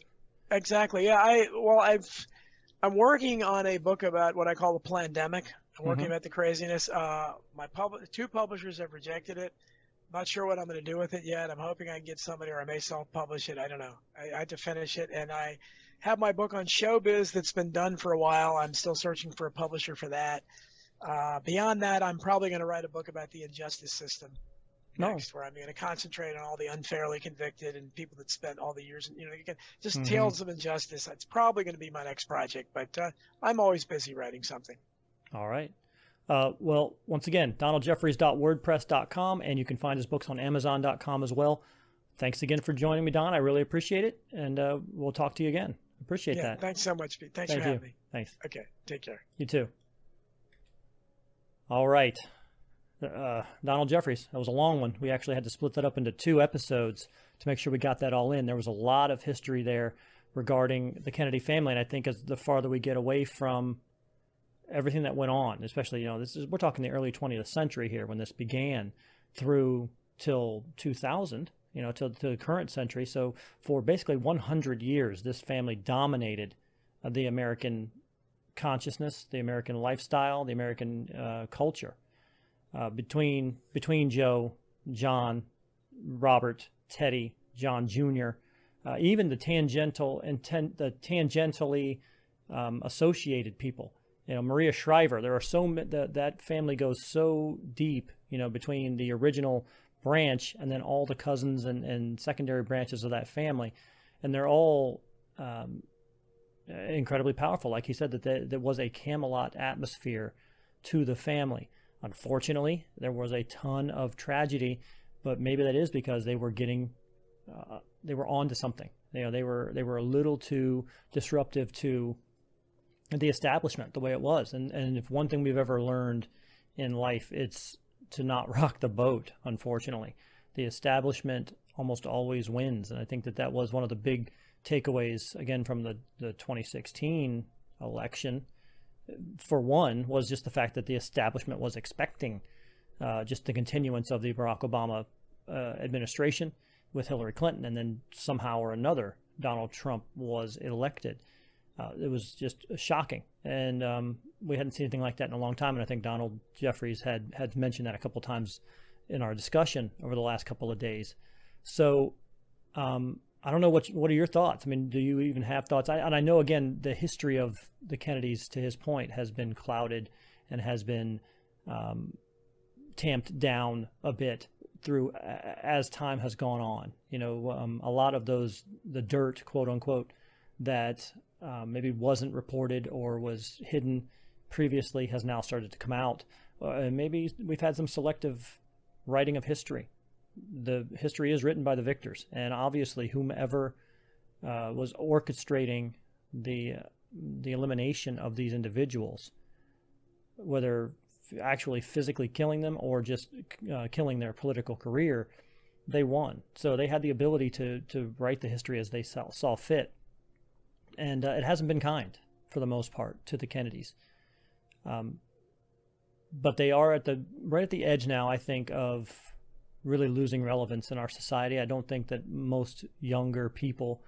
Exactly. Yeah. I'm working on a book about what I call the plandemic. I'm working about the craziness. My two publishers have rejected it. Not sure what I'm going to do with it yet. I'm hoping I can get somebody, or I may self-publish it. I don't know. I have to finish it, and I have my book on showbiz that's been done for a while. I'm still searching for a publisher for that. Beyond that, I'm probably going to write a book about the injustice system next, where I'm going to concentrate on all the unfairly convicted and people that spent all the years, just tales of injustice. That's probably going to be my next project, but I'm always busy writing something. All right. Well, once again, donaldjeffries.wordpress.com, and you can find his books on amazon.com as well. Thanks again for joining me, Don. I really appreciate it, and we'll talk to you again. Appreciate that. Thanks so much, Pete. Thanks for having me. Thanks. Okay, take care. You too. All right. Donald Jeffries, that was a long one. We actually had to split that up into 2 episodes to make sure we got that all in. There was a lot of history there regarding the Kennedy family, and I think as the farther we get away from everything that went on, especially, we're talking the early 20th century here when this began through till 2000, till the current century. So for basically 100 years, this family dominated the American consciousness, the American lifestyle, the American culture. Between Joe, John, Robert, Teddy, John Jr., even the tangentially associated people. Maria Shriver. There are that family goes so deep, between the original branch and then all the cousins and secondary branches of that family, and they're all incredibly powerful. Like he said, that there was a Camelot atmosphere to the family. Unfortunately, there was a ton of tragedy, but maybe that is because they were they were onto something. They were a little too disruptive to the establishment the way it was. And if one thing we've ever learned in life, it's to not rock the boat. Unfortunately, the establishment almost always wins. And I think that was one of the big takeaways, again, from the 2016 election. For one, was just the fact that the establishment was expecting just the continuance of the Barack Obama administration with Hillary Clinton, and then somehow or another Donald Trump was elected. It was just shocking, and we hadn't seen anything like that in a long time. And I think Donald Jeffries had mentioned that a couple times in our discussion over the last couple of days. So I don't know what are your thoughts. I mean, do you even have thoughts? I know, again, the history of the Kennedys, to his point, has been clouded and has been tamped down a bit through as time has gone on. A lot of the dirt, quote unquote, that maybe wasn't reported or was hidden previously has now started to come out. Maybe we've had some selective writing of history. The history is written by the victors, and obviously whomever was orchestrating the elimination of these individuals, whether actually physically killing them or just killing their political career, they won. So they had the ability to write the history as they saw fit. And it hasn't been kind, for the most part, to the Kennedys. But they are right at the edge now, I think, of really losing relevance in our society. I don't think that most younger people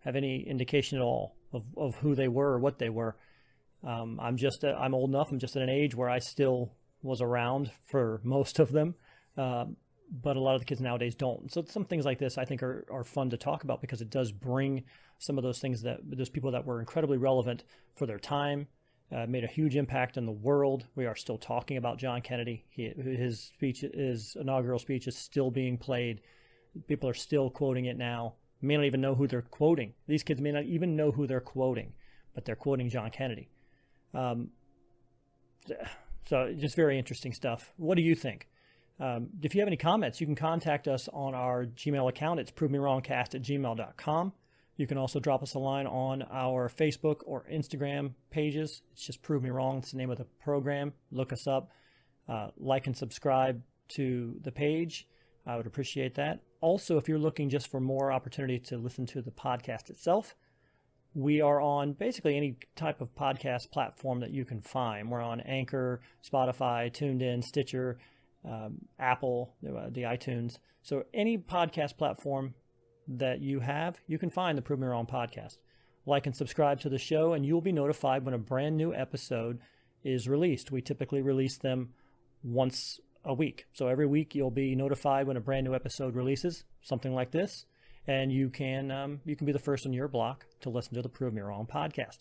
have any indication at all of who they were or what they were. I'm old enough. I'm just at an age where I still was around for most of them. but a lot of the kids nowadays don't. So some things like this I think are fun to talk about, because it does bring some of those things, that those people that were incredibly relevant for their time, made a huge impact in the world. We are still talking about John Kennedy. His speech, his inaugural speech, is still being played. People are still quoting it now. May not even know who they're quoting. These kids may not even know who they're quoting, but they're quoting John Kennedy. So just very interesting stuff. What do you think? If you have any comments, you can contact us on our Gmail account. It's provemewrongcast@gmail.com. You can also drop us a line on our Facebook or Instagram pages. It's just Prove Me Wrong. It's the name of the program. Look us up. Like and subscribe to the page. I would appreciate that. Also, if you're looking just for more opportunity to listen to the podcast itself, we are on basically any type of podcast platform that you can find. We're on Anchor, Spotify, TuneIn, Stitcher, Apple, the iTunes. So any podcast platform that you have, you can find the Prove Me Wrong podcast. Like and subscribe to the show, and you'll be notified when a brand new episode is released. We typically release them once a week. So every week you'll be notified when a brand new episode releases, something like this, and you can be the first on your block to listen to the Prove Me Wrong podcast.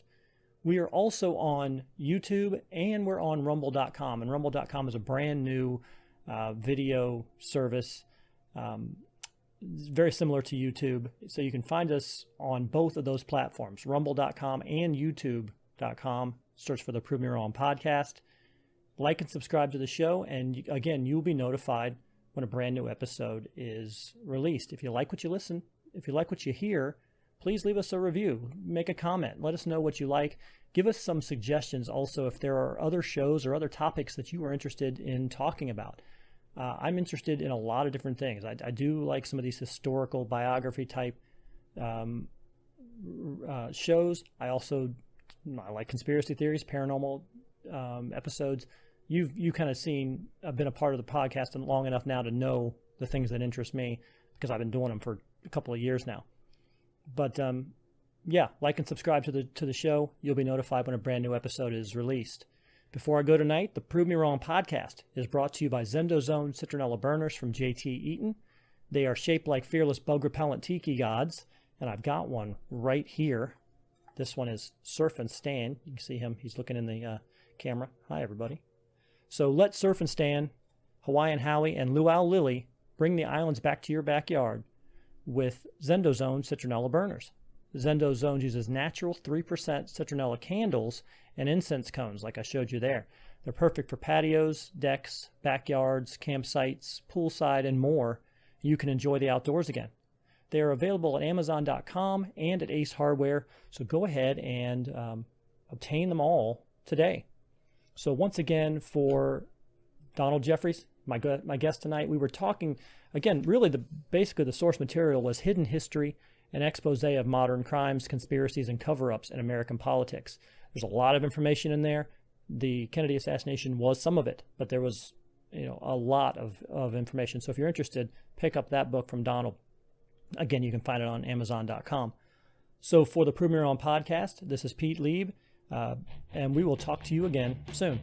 We are also on YouTube, and we're on rumble.com, and rumble.com is a brand new video service, very similar to YouTube. So you can find us on both of those platforms, rumble.com and youtube.com. Search for the Prove Me Wrong podcast. Like and subscribe to the show, and again, you'll be notified when a brand new episode is released. If you like what you listen, if you like what you hear, please leave us a review, make a comment, let us know what you like. Give us some suggestions also if there are other shows or other topics that you are interested in talking about. I'm interested in a lot of different things. I do like some of these historical biography type shows. I like conspiracy theories, paranormal episodes. You've kind of been a part of the podcast long enough now to know the things that interest me, because I've been doing them for a couple of years now. But yeah, like and subscribe to the show. You'll be notified when a brand new episode is released. Before I go tonight, the Prove Me Wrong podcast is brought to you by ZendoZones citronella burners from JT Eaton. They are shaped like fearless bug repellent tiki gods, and I've got one right here. This one is Surf and Stan. You can see him. He's looking in the camera. Hi, everybody. So let Surf and Stan, Hawaiian Howie, and Luau Lily bring the islands back to your backyard with ZendoZones citronella burners. ZendoZones uses natural 3% citronella candles and incense cones, like I showed you there. They're perfect for patios, decks, backyards, campsites, poolside, and more. You can enjoy the outdoors again. They are available at Amazon.com and at Ace Hardware, so go ahead and obtain them all today. So once again, for Donald Jeffries, my guest tonight, we were talking, again, really basically the source material was Hidden History, an expose of modern crimes, conspiracies, and cover-ups in American politics. There's a lot of information in there. The Kennedy assassination was some of it, but there was a lot of information. So if you're interested, pick up that book from Donald. Again, you can find it on Amazon.com. So for the Prove Me Wrong podcast, this is Pete Lieb, and we will talk to you again soon.